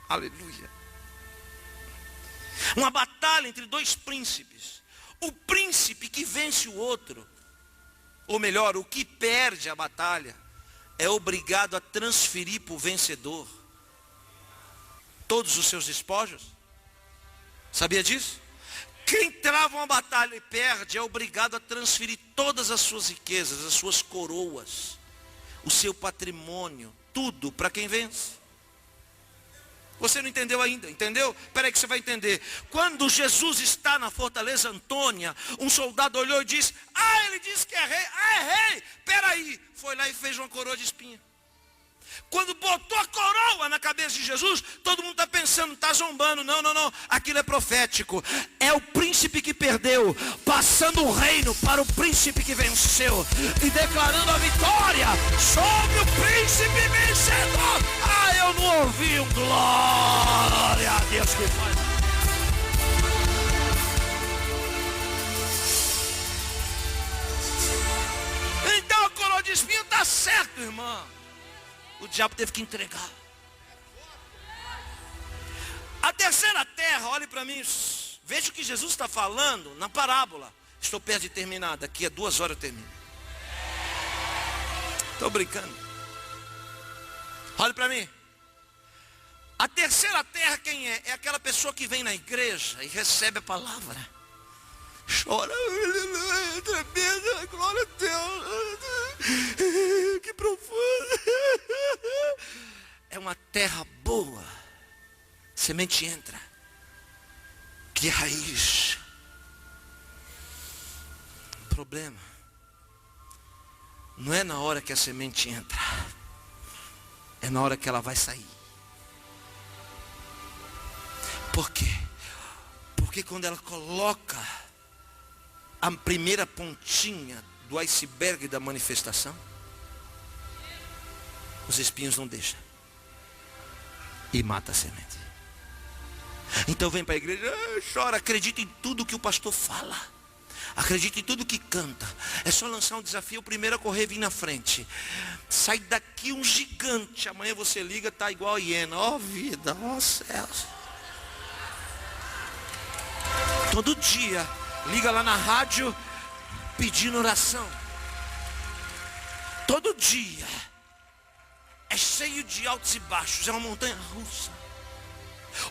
Speaker 2: aleluia, uma batalha entre dois príncipes, o príncipe que vence o outro, ou melhor, o que perde a batalha, é obrigado a transferir para o vencedor todos os seus despojos. Sabia disso? Quem trava uma batalha e perde é obrigado a transferir todas as suas riquezas, as suas coroas, o seu patrimônio, tudo para quem vence. Você não entendeu ainda, entendeu? Espera aí que você vai entender. Quando Jesus está na fortaleza Antônia, um soldado olhou e disse: ele disse que é rei. É rei. Espera aí. Foi lá e fez uma coroa de espinho. Quando botou a coroa na cabeça de Jesus, todo mundo está pensando, está zombando. Não. Aquilo é profético. É o príncipe que perdeu, passando o reino para o príncipe que venceu. E declarando a vitória sobre o príncipe vencedor. Eu não ouvi um glória a Deus que faz. Então a coroa de espinho está certo, irmão. O diabo teve que entregar. A terceira terra, olhe para mim. Veja o que Jesus está falando na parábola. Estou perto de terminar. Daqui a 2 horas eu termino. Estou brincando. Olhe para mim. A terceira terra quem é? É aquela pessoa que vem na igreja e recebe a palavra. Chora. Tremenda, glória a Deus. Que profundo. É uma terra boa. Semente entra. Que raiz. O problema não é na hora que a semente entra. É na hora que ela vai sair. Por quê? Porque quando ela coloca a primeira pontinha do iceberg da manifestação, os espinhos não deixam. E mata a semente. Então vem para a igreja, chora, acredita em tudo que o pastor fala. Acredita em tudo que canta. É só lançar um desafio, o primeiro a correr vir na frente. Sai daqui um gigante. Amanhã você liga, está igual a hiena. Ó vida, ó céus. Todo dia, liga lá na rádio pedindo oração. Todo dia. É cheio de altos e baixos, é uma montanha russa.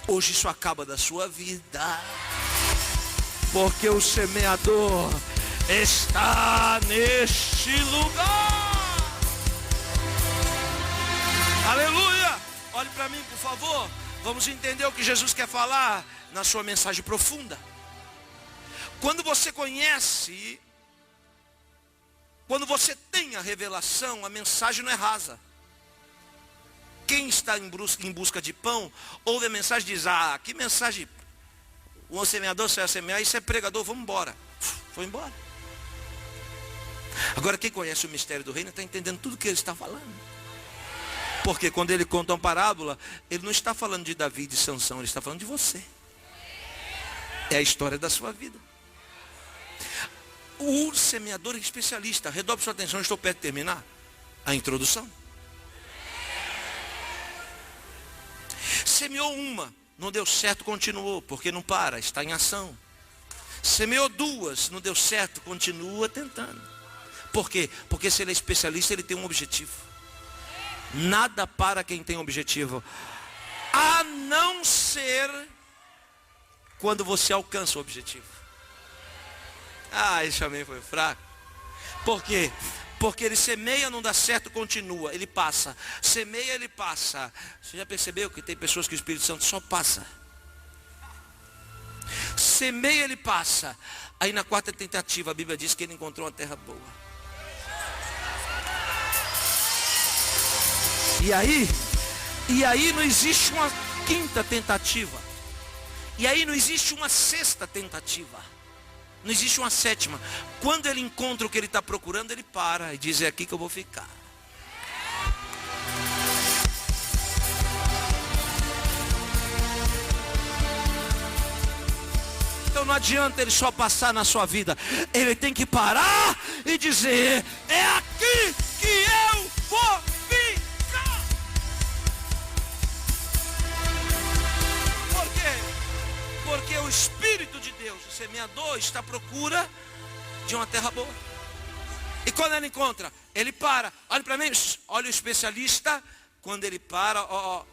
Speaker 2: Hoje isso acaba da sua vida. Porque o semeador está neste lugar. Aleluia. Olhe para mim, por favor. Vamos entender o que Jesus quer falar na sua mensagem profunda. Quando você conhece, quando você tem a revelação, a mensagem não é rasa. Quem está em busca de pão, ouve a mensagem e diz: que mensagem, o semeador saiu a semear, isso é pregador, vamos embora. Foi embora. Agora quem conhece o mistério do reino está entendendo tudo que ele está falando. Porque quando ele conta uma parábola, ele não está falando de Davi e de Sansão, ele está falando de você. É a história da sua vida. O semeador é especialista. Redobre sua atenção, estou perto de terminar a introdução. Semeou uma, não deu certo, continuou, porque não para, está em ação. Semeou duas, não deu certo, continua tentando. Por quê? Porque se ele é especialista, ele tem um objetivo. Nada para quem tem objetivo, a não ser quando você alcança o objetivo. Esse também foi fraco. Por quê? Porque ele semeia, não dá certo, continua, ele passa. Semeia, ele passa. Você já percebeu que tem pessoas que o Espírito Santo só passa? Semeia, ele passa. Aí na quarta tentativa a Bíblia diz que ele encontrou uma terra boa. E aí não existe uma quinta tentativa. E aí não existe uma sexta tentativa. Não existe uma sétima. Quando ele encontra o que ele está procurando, ele para e diz: é aqui que eu vou ficar. Então não adianta ele só passar na sua vida. Ele tem que parar e dizer: é aqui que eu vou ficar. Por quê? Porque o Espírito de Deus, o semeador, está à procura de uma terra boa. E quando ele encontra, ele para. Olha para mim, olha o especialista. Quando ele para, ó.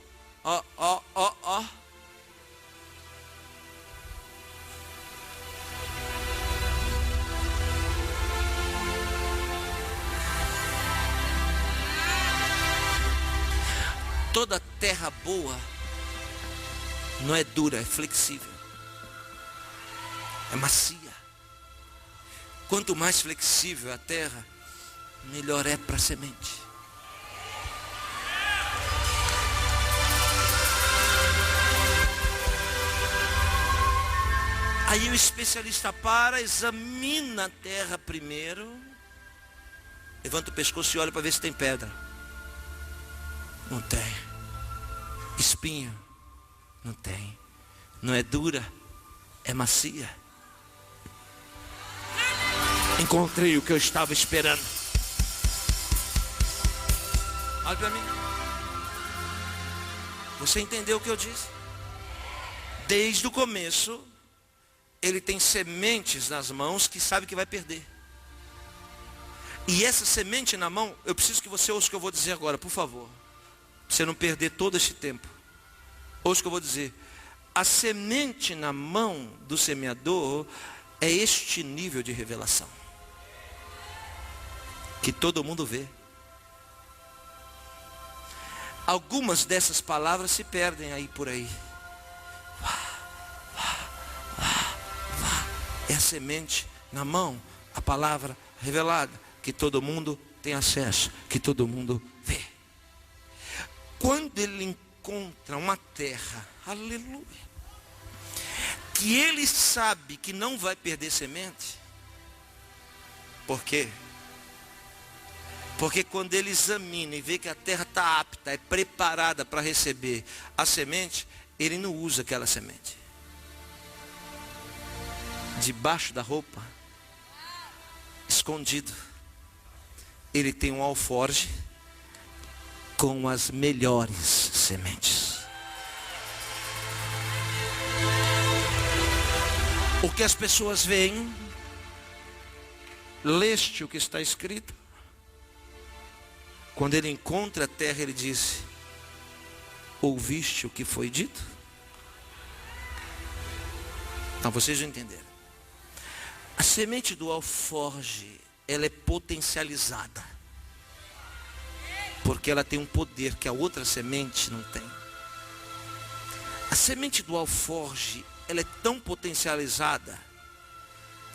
Speaker 2: Toda terra boa não é dura, é flexível. É macia. Quanto mais flexível a terra, melhor é para a semente. Aí o especialista para, examina a terra primeiro, levanta o pescoço e olha para ver se tem pedra. Não tem. Espinho? Não tem. Não é dura, é macia. Encontrei o que eu estava esperando. Olha para mim. Você entendeu o que eu disse? Desde o começo, ele tem sementes nas mãos que sabe que vai perder. E essa semente na mão, eu preciso que você ouça o que eu vou dizer agora, por favor. Pra você não perder todo este tempo. Ouça o que eu vou dizer. A semente na mão do semeador é este nível de revelação. Que todo mundo vê. Algumas dessas palavras se perdem aí por aí. É a semente na mão, a palavra revelada, que todo mundo tem acesso, que todo mundo vê. Quando ele encontra uma terra, aleluia, que ele sabe que não vai perder semente. Por quê? Porque quando ele examina e vê que a terra está apta, é preparada para receber a semente, ele não usa aquela semente. Debaixo da roupa, escondido, ele tem um alforje com as melhores sementes. O que as pessoas veem, leste o que está escrito. Quando ele encontra a terra, ele diz: ouviste o que foi dito? Então vocês entenderam. A semente do alforje, ela é potencializada. Porque ela tem um poder que a outra semente não tem. A semente do alforje, ela é tão potencializada,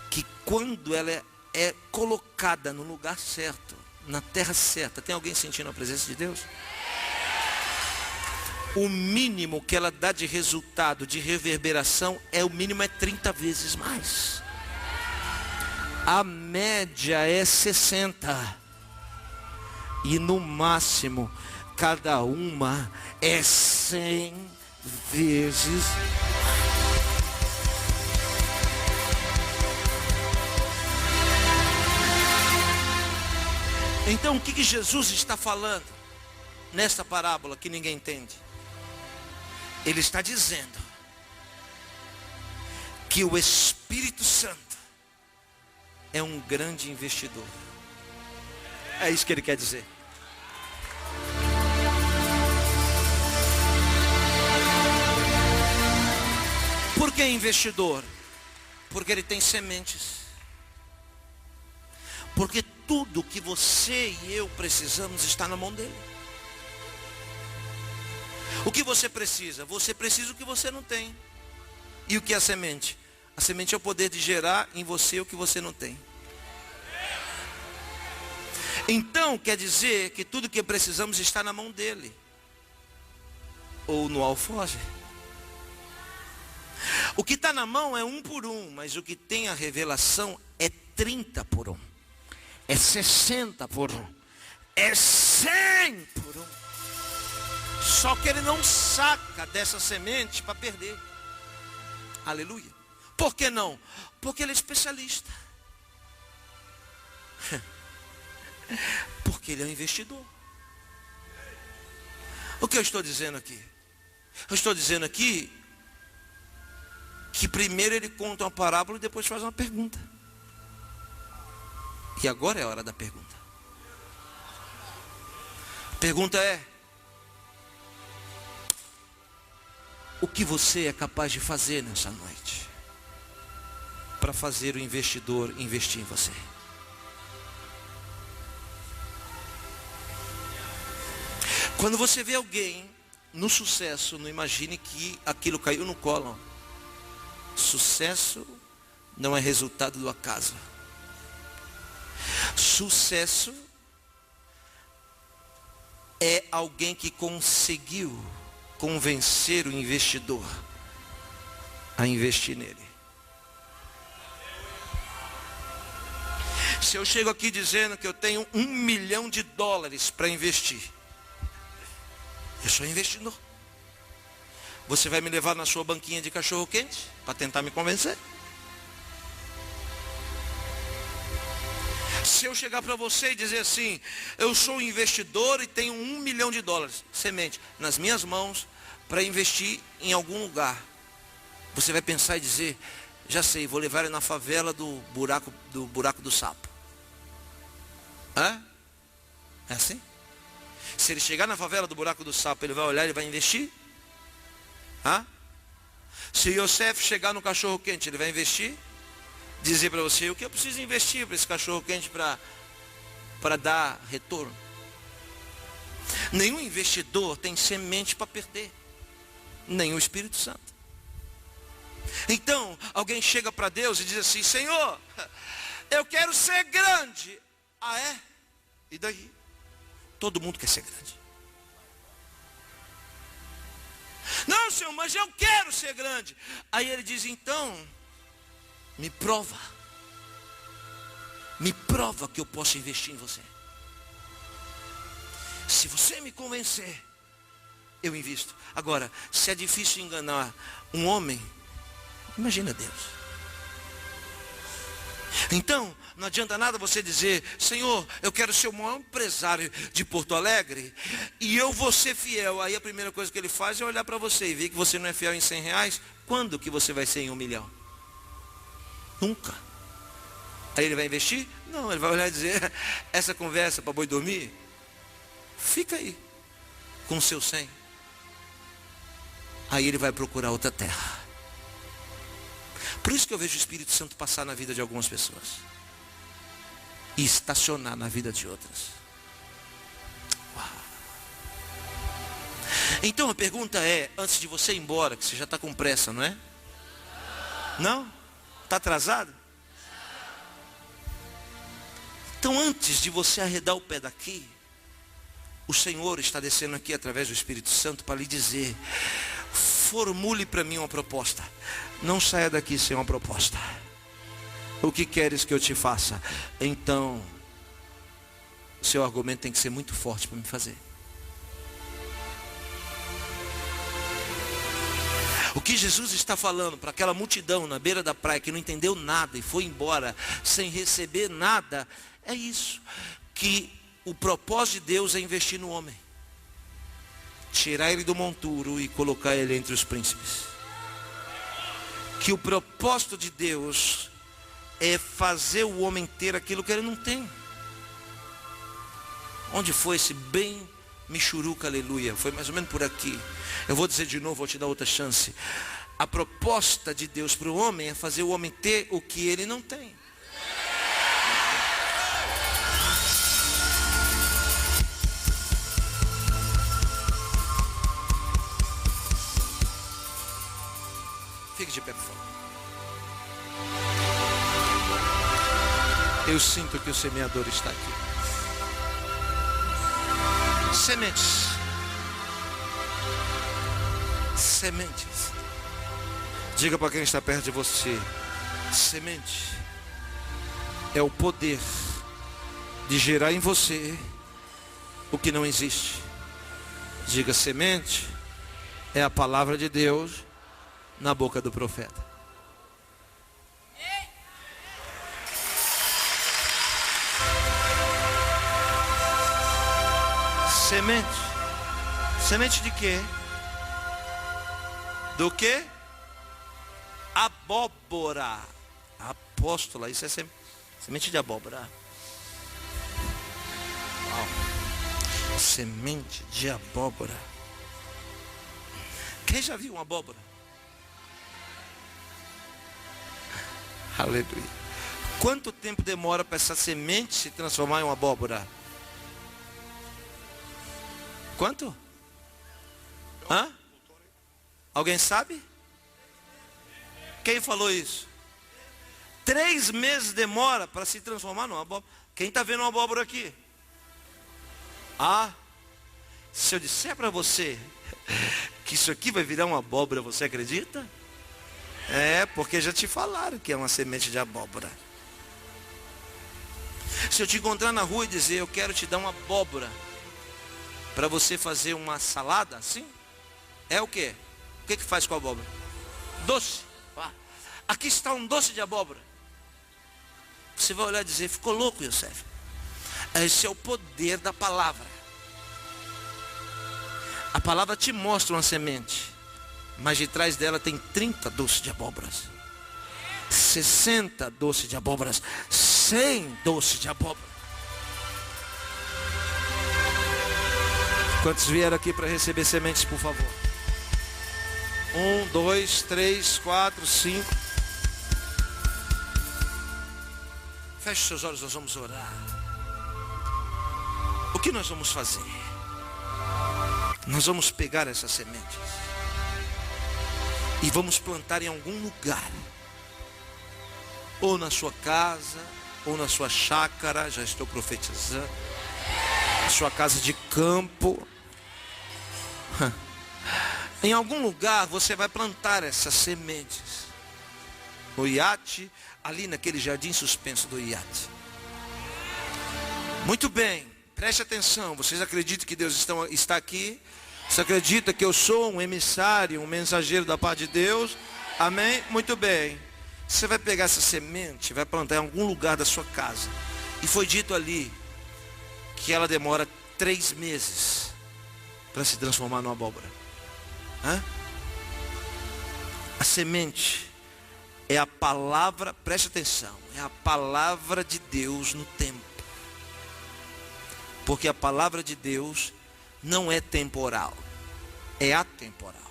Speaker 2: que quando ela é colocada no lugar certo, na terra certa, tem alguém sentindo a presença de Deus? O mínimo que ela dá de resultado, de reverberação, o mínimo é 30 vezes mais. A média é 60. E no máximo, cada uma é 100 vezes. Então o que Jesus está falando nesta parábola que ninguém entende? Ele está dizendo que o Espírito Santo é um grande investidor. É isso que ele quer dizer. Por que investidor? Porque ele tem sementes. Porque tudo que você e eu precisamos está na mão dele. O que você precisa? Você precisa o que você não tem. E o que é a semente? A semente é o poder de gerar em você o que você não tem. Então quer dizer que tudo que precisamos está na mão dele. Ou no alforje. O que está na mão é 1 por 1, mas o que tem a revelação é 30 por 1. É 60 por 1. É 100 por 1. Só que ele não saca dessa semente para perder. Aleluia. Por que não? Porque ele é especialista. Porque ele é um investidor. O que eu estou dizendo aqui? Eu estou dizendo aqui que primeiro ele conta uma parábola e depois faz uma pergunta. E agora é a hora da pergunta. A pergunta é: o que você é capaz de fazer nessa noite para fazer o investidor investir em você? Quando você vê alguém no sucesso, não imagine que aquilo caiu no colo. Sucesso não é resultado do acaso. Sucesso é alguém que conseguiu convencer o investidor a investir nele. Se eu chego aqui dizendo que eu tenho $1 milhão para investir, eu sou investidor. Você vai me levar na sua banquinha de cachorro quente para tentar me convencer? Se eu chegar para você e dizer assim: eu sou um investidor e tenho $1 milhão, semente, nas minhas mãos para investir em algum lugar, você vai pensar e dizer: já sei, vou levar ele na favela do buraco do sapo. Hã? É assim? Se ele chegar na favela do buraco do sapo, ele vai olhar, ele vai investir? Hã? Se Yosef chegar no cachorro quente, ele vai investir? Dizer para você: o que eu preciso investir para esse cachorro quente para dar retorno? Nenhum investidor tem semente para perder, nem o Espírito Santo. Então alguém chega para Deus e diz assim: Senhor, eu quero ser grande. Ah, é? E daí? Todo mundo quer ser grande. Não, Senhor, mas eu quero ser grande. Aí ele diz: então, me prova que eu posso investir em você. Se você me convencer, eu invisto. Agora, se é difícil enganar um homem, imagina Deus. Então, não adianta nada você dizer: Senhor, eu quero ser o maior empresário de Porto Alegre e eu vou ser fiel. Aí a primeira coisa que ele faz é olhar para você e ver que você não é fiel em R$100. Quando que você vai ser em $1 milhão? Nunca. Aí ele vai investir? Não, ele vai olhar e dizer: essa conversa para boi dormir, fica aí com o seu 100. Aí ele vai procurar outra terra. Por isso que eu vejo o Espírito Santo passar na vida de algumas pessoas e estacionar na vida de outras. Uau. Então a pergunta é, antes de você ir embora, que você já está com pressa, não é? Não? Está atrasado? Então antes de você arredar o pé daqui, o Senhor está descendo aqui através do Espírito Santo para lhe dizer: formule para mim uma proposta. Não saia daqui sem uma proposta. O que queres que eu te faça? Então, seu argumento tem que ser muito forte para me fazer. O que Jesus está falando para aquela multidão na beira da praia que não entendeu nada e foi embora sem receber nada, é isso. Que o propósito de Deus é investir no homem, tirar ele do monturo e colocar ele entre os príncipes. Que o propósito de Deus é fazer o homem ter aquilo que ele não tem. Onde foi esse bem michuruca, aleluia? Foi mais ou menos por aqui. Eu vou dizer de novo, vou te dar outra chance. A proposta de Deus para o homem é fazer o homem ter o que ele não tem. Fique de pé, por favor. Eu sinto que o semeador está aqui. Sementes. Sementes. Diga para quem está perto de você: semente é o poder de gerar em você o que não existe. Diga: semente é a palavra de Deus na boca do profeta. Semente. Semente de quê? Do quê? Abóbora. Apóstola, isso é semente de abóbora. Uau. Semente de abóbora. Quem já viu uma abóbora? Aleluia. Quanto tempo demora para essa semente se transformar em uma abóbora? Quanto? Hã? Alguém sabe? Quem falou isso? 3 meses demora para se transformar numa abóbora. Quem está vendo uma abóbora aqui? Ah, se eu disser para você que isso aqui vai virar uma abóbora, você acredita? É, porque já te falaram que é uma semente de abóbora. Se eu te encontrar na rua e dizer: eu quero te dar uma abóbora para você fazer uma salada assim, é o quê? O que faz com a abóbora? Doce. Aqui está um doce de abóbora. Você vai olhar e dizer: ficou louco, Yosef? Esse é o poder da palavra. A palavra te mostra uma semente, mas de trás dela tem 30 doces de abóboras, 60 doces de abóboras, 100 doces de abóbora. Quantos vieram aqui para receber sementes, por favor? 1, 2, 3, 4, 5. Feche seus olhos, nós vamos orar. O que nós vamos fazer? Nós vamos pegar essas sementes e vamos plantar em algum lugar, ou na sua casa, ou na sua chácara. Já estou profetizando. Na sua casa de campo. Em algum lugar você vai plantar essas sementes. No iate, ali naquele jardim suspenso do iate. Muito bem, preste atenção. Vocês acreditam que Deus está aqui? Você acredita que eu sou um emissário, um mensageiro da parte de Deus? Amém? Muito bem. Você vai pegar essa semente, vai plantar em algum lugar da sua casa. E foi dito ali que ela demora 3 meses para se transformar numa abóbora. Hã? A semente é a palavra, preste atenção, é a palavra de Deus no tempo. Porque a palavra de Deus não é temporal, é atemporal.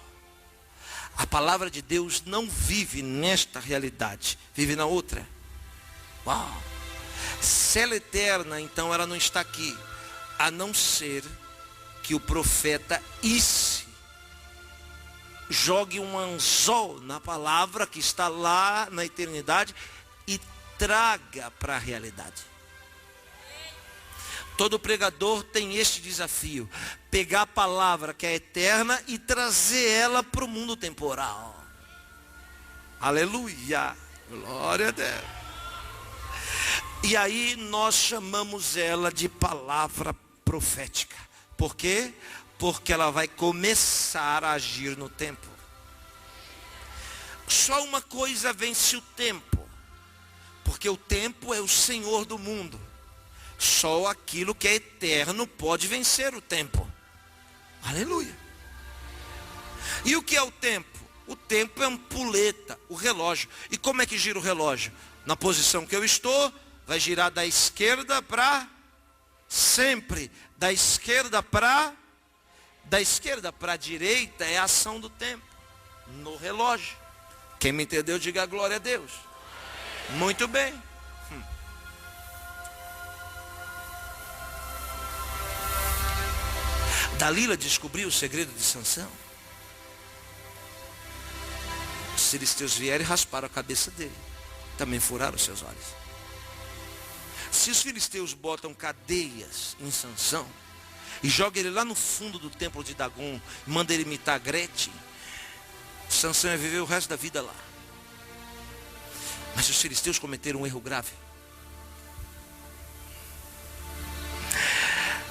Speaker 2: A palavra de Deus não vive nesta realidade, vive na outra. Uau! Se ela é eterna, então ela não está aqui, a não ser que o profeta jogue um anzol na palavra que está lá na eternidade e traga para a realidade. Todo pregador tem este desafio: pegar a palavra que é eterna e trazer ela para o mundo temporal. Aleluia, glória a Deus. E aí nós chamamos ela de palavra profética. Por quê? Porque ela vai começar a agir no tempo. Só uma coisa vence o tempo, porque o tempo é o senhor do mundo. Só aquilo que é eterno pode vencer o tempo. Aleluia. E o que é o tempo? O tempo é uma ampulheta, o relógio. E como é que gira o relógio? Na posição que eu estou, vai girar da esquerda para sempre. Da esquerda para a direita é a ação do tempo no relógio. Quem me entendeu, diga glória a Deus. Muito bem. Dalila descobriu o segredo de Sansão. Os filisteus vieram e rasparam a cabeça dele. Também furaram os seus olhos. Se os filisteus botam cadeias em Sansão e jogam ele lá no fundo do templo de Dagon e mandam ele imitar Gretchen, Sansão ia viver o resto da vida lá. Mas os filisteus cometeram um erro grave.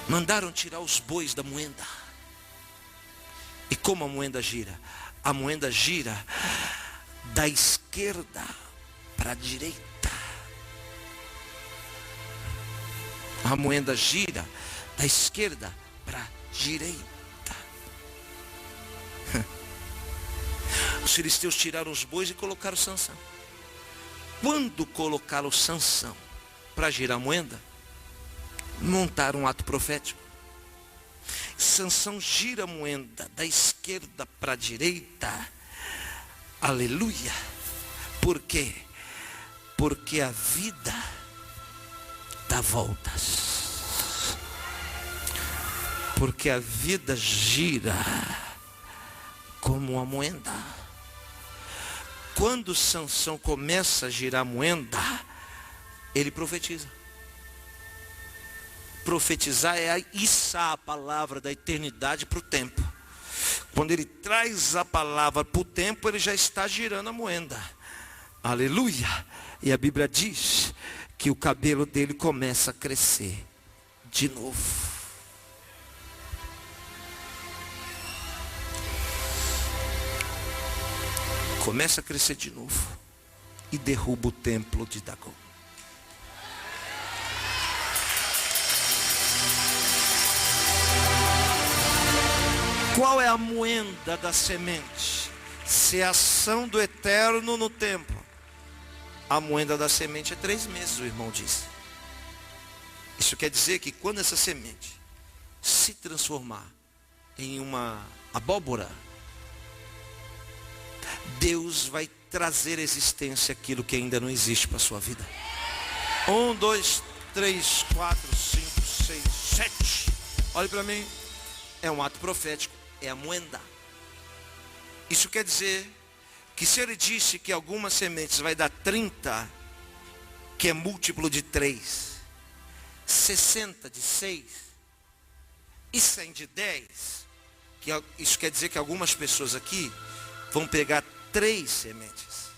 Speaker 2: Mandaram tirar os bois da moenda. E como a moenda gira? A moenda gira da esquerda para a direita. A moenda gira da esquerda para a direita. Os filisteus tiraram os bois e colocaram Sansão. Quando colocaram Sansão para girar a moenda, montaram um ato profético. Sansão gira a moenda da esquerda para a direita. Aleluia. Por quê? Porque a vida dá voltas. Porque a vida gira como uma moenda. Quando Sansão começa a girar a moenda, ele profetiza. Profetizar é içar a palavra da eternidade para o tempo. Quando ele traz a palavra para o tempo, ele já está girando a moenda. Aleluia. E a Bíblia diz que o cabelo dele começa a crescer de novo. Começa a crescer de novo e derruba o templo de Dagon. Qual é a moenda da semente? Se é a ação do eterno no tempo. A moenda da semente é 3 meses, o irmão disse. Isso quer dizer que quando essa semente se transformar em uma abóbora, Deus vai trazer à existência aquilo que ainda não existe para a sua vida. 1, 2, 3, 4, 5, 6, 7. Olhe para mim. É um ato profético. É a moenda. Isso quer dizer que se ele disse que algumas sementes vai dar 30, que é múltiplo de 3, 60 de 6 e 100 de 10, que isso quer dizer que algumas pessoas aqui vão pegar 3 sementes.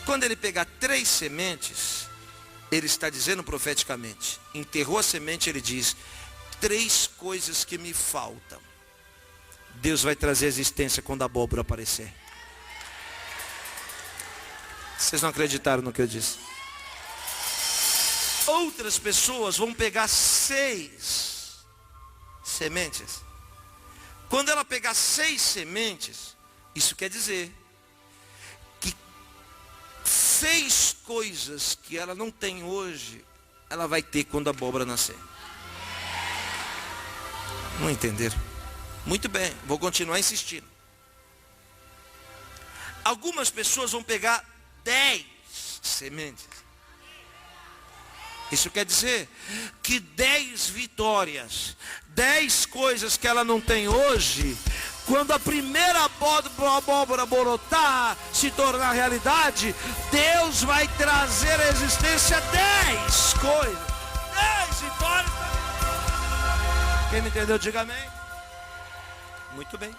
Speaker 2: Quando ele pegar 3 sementes, ele está dizendo profeticamente, enterrou a semente, ele diz: 3 coisas que me faltam, Deus vai trazer existência quando a abóbora aparecer. Vocês não acreditaram no que eu disse? Outras pessoas vão pegar 6 sementes. Quando ela pegar 6 sementes, isso quer dizer que 6 coisas que ela não tem hoje, ela vai ter quando a abóbora nascer. Não entenderam? Muito bem, vou continuar insistindo. Algumas pessoas vão pegar 10 sementes. Isso quer dizer que 10 vitórias, 10 coisas que ela não tem hoje, quando a primeira abóbora brotar, se tornar realidade, Deus vai trazer à existência 10 coisas, 10 vitórias. Quem me entendeu, diga amém. Muito bem.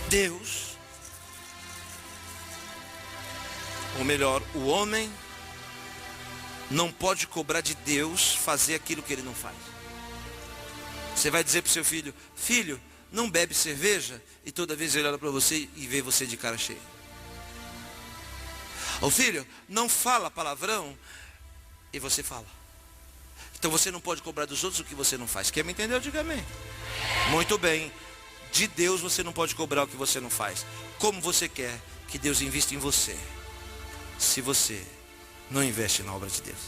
Speaker 2: Deus, ou melhor, o homem, não pode cobrar de Deus fazer aquilo que Ele não faz. Você vai dizer para o seu filho: filho, não bebe cerveja, e toda vez ele olha para você e vê você de cara cheia. Ô filho, não fala palavrão, e você fala. Então você não pode cobrar dos outros o que você não faz. Quer me entender? Diga amém. Muito bem. De Deus você não pode cobrar o que você não faz. Como você quer que Deus invista em você, se você não investe na obra de Deus?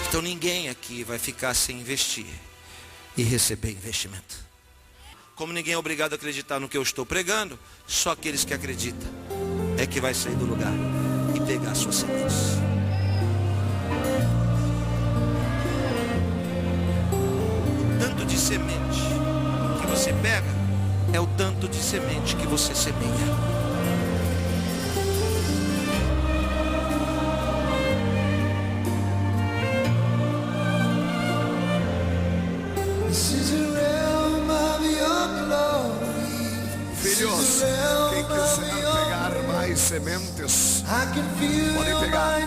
Speaker 2: Então ninguém aqui vai ficar sem investir e receber investimento. Como ninguém é obrigado a acreditar no que eu estou pregando, só aqueles que acreditam é que vai sair do lugar e pegar suas sementes. Tanto de semente que você pega é o tanto de semente que você semeia.
Speaker 1: Filhos, quem quiser pegar mais sementes, podem pegar.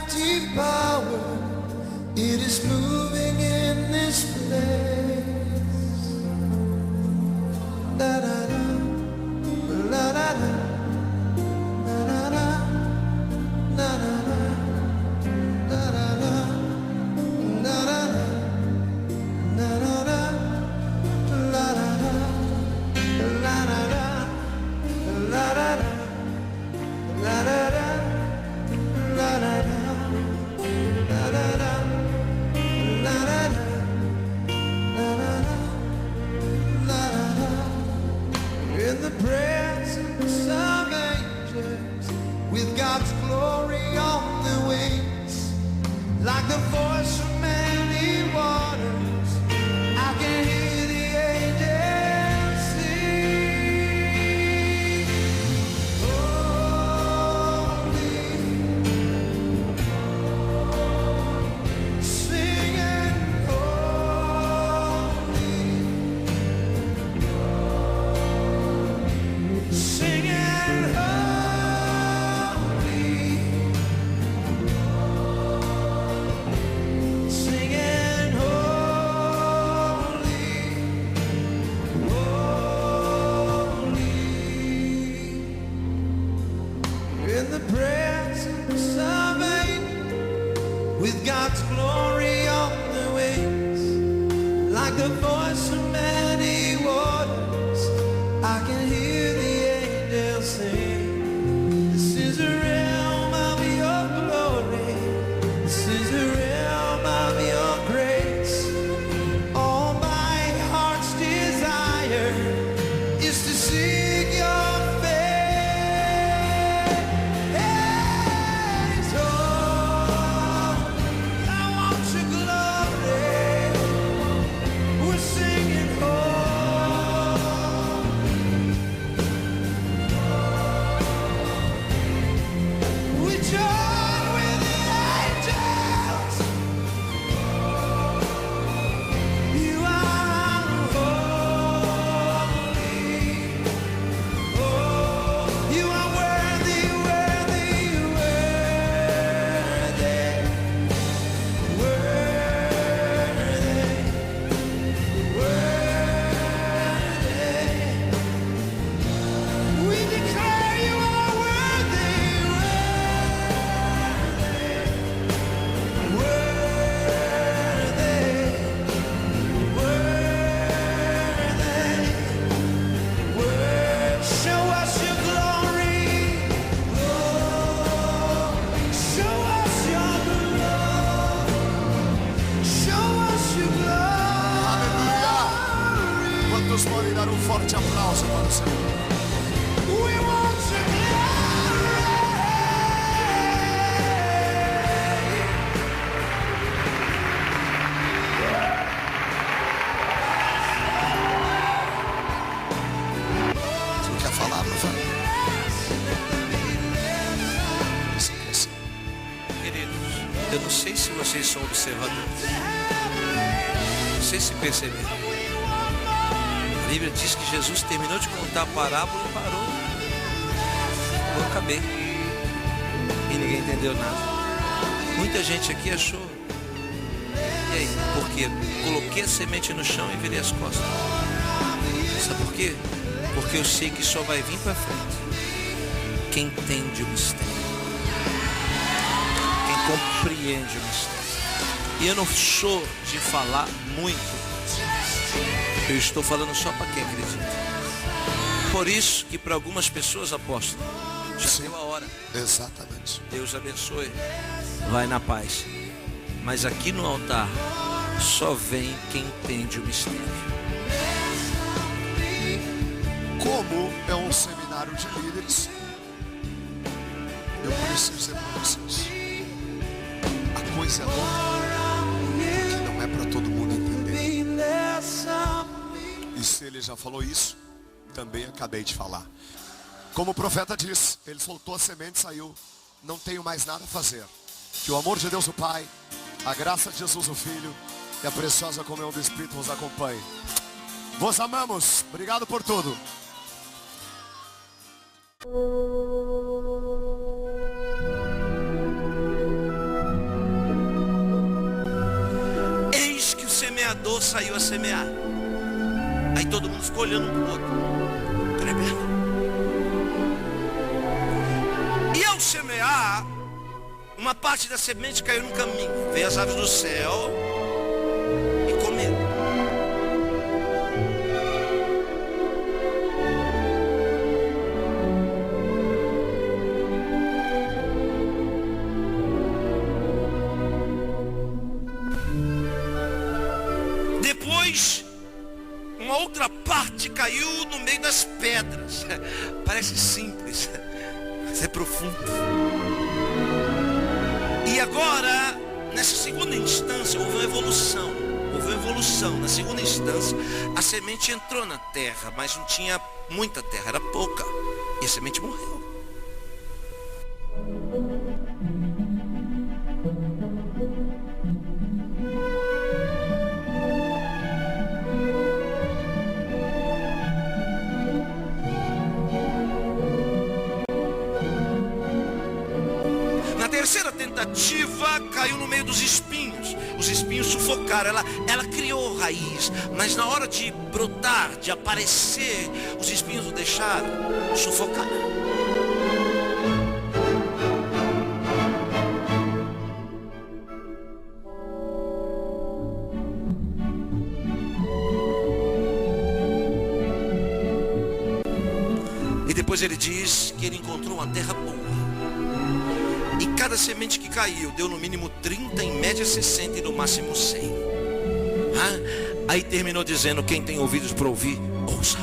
Speaker 1: Podem dar um forte aplauso para o Senhor. Você quer falar, meu filho?
Speaker 2: Queridos, eu não sei se vocês são observadores. Não sei se perceberam. A Bíblia diz que Jesus terminou de contar a parábola e parou. Eu acabei. E ninguém entendeu. entendeu nada. Muita gente aqui achou. E aí? Por quê? Coloquei a semente no chão e virei as costas. Sabe por quê? Porque eu sei que só vai vir para frente quem entende o mistério, quem compreende o mistério. E eu não sou de falar muito, eu estou falando só para quem acredita. Por isso que para algumas pessoas, apóstolo, já deu a hora.
Speaker 1: Exatamente.
Speaker 2: Deus abençoe. Vai na paz. Mas aqui no altar só vem quem entende o mistério.
Speaker 1: Como é um seminário de líderes, eu preciso dizer para vocês, a coisa é louca, que não é para todo mundo entender. E se ele já falou isso, também acabei de falar. Como o profeta disse, ele soltou a semente e saiu. Não tenho mais nada a fazer. Que o amor de Deus o Pai, a graça de Jesus o Filho e a preciosa comunhão do Espírito vos acompanhe. Vos amamos. Obrigado por tudo.
Speaker 2: Eis que o semeador saiu a semear. Aí todo mundo ficou olhando um para o outro. Tremendo. E ao semear, uma parte da semente caiu no caminho. Veio as aves do céu e comeram. Depois, uma outra parte caiu no meio das pedras. Parece simples, mas é profundo. E agora, nessa segunda instância, houve uma evolução. Na segunda instância, a semente entrou na terra, mas não tinha muita terra, era pouca. E a semente morreu. Terceira tentativa caiu no meio dos espinhos. Os espinhos sufocaram. Ela criou raiz, mas na hora de brotar, de aparecer, os espinhos o deixaram, sufocaram. E depois ele diz que ele encontrou uma terra boa. E cada semente que caiu deu no mínimo 30, em média 60 e no máximo 100. Aí terminou dizendo: quem tem ouvidos para ouvir, ouça.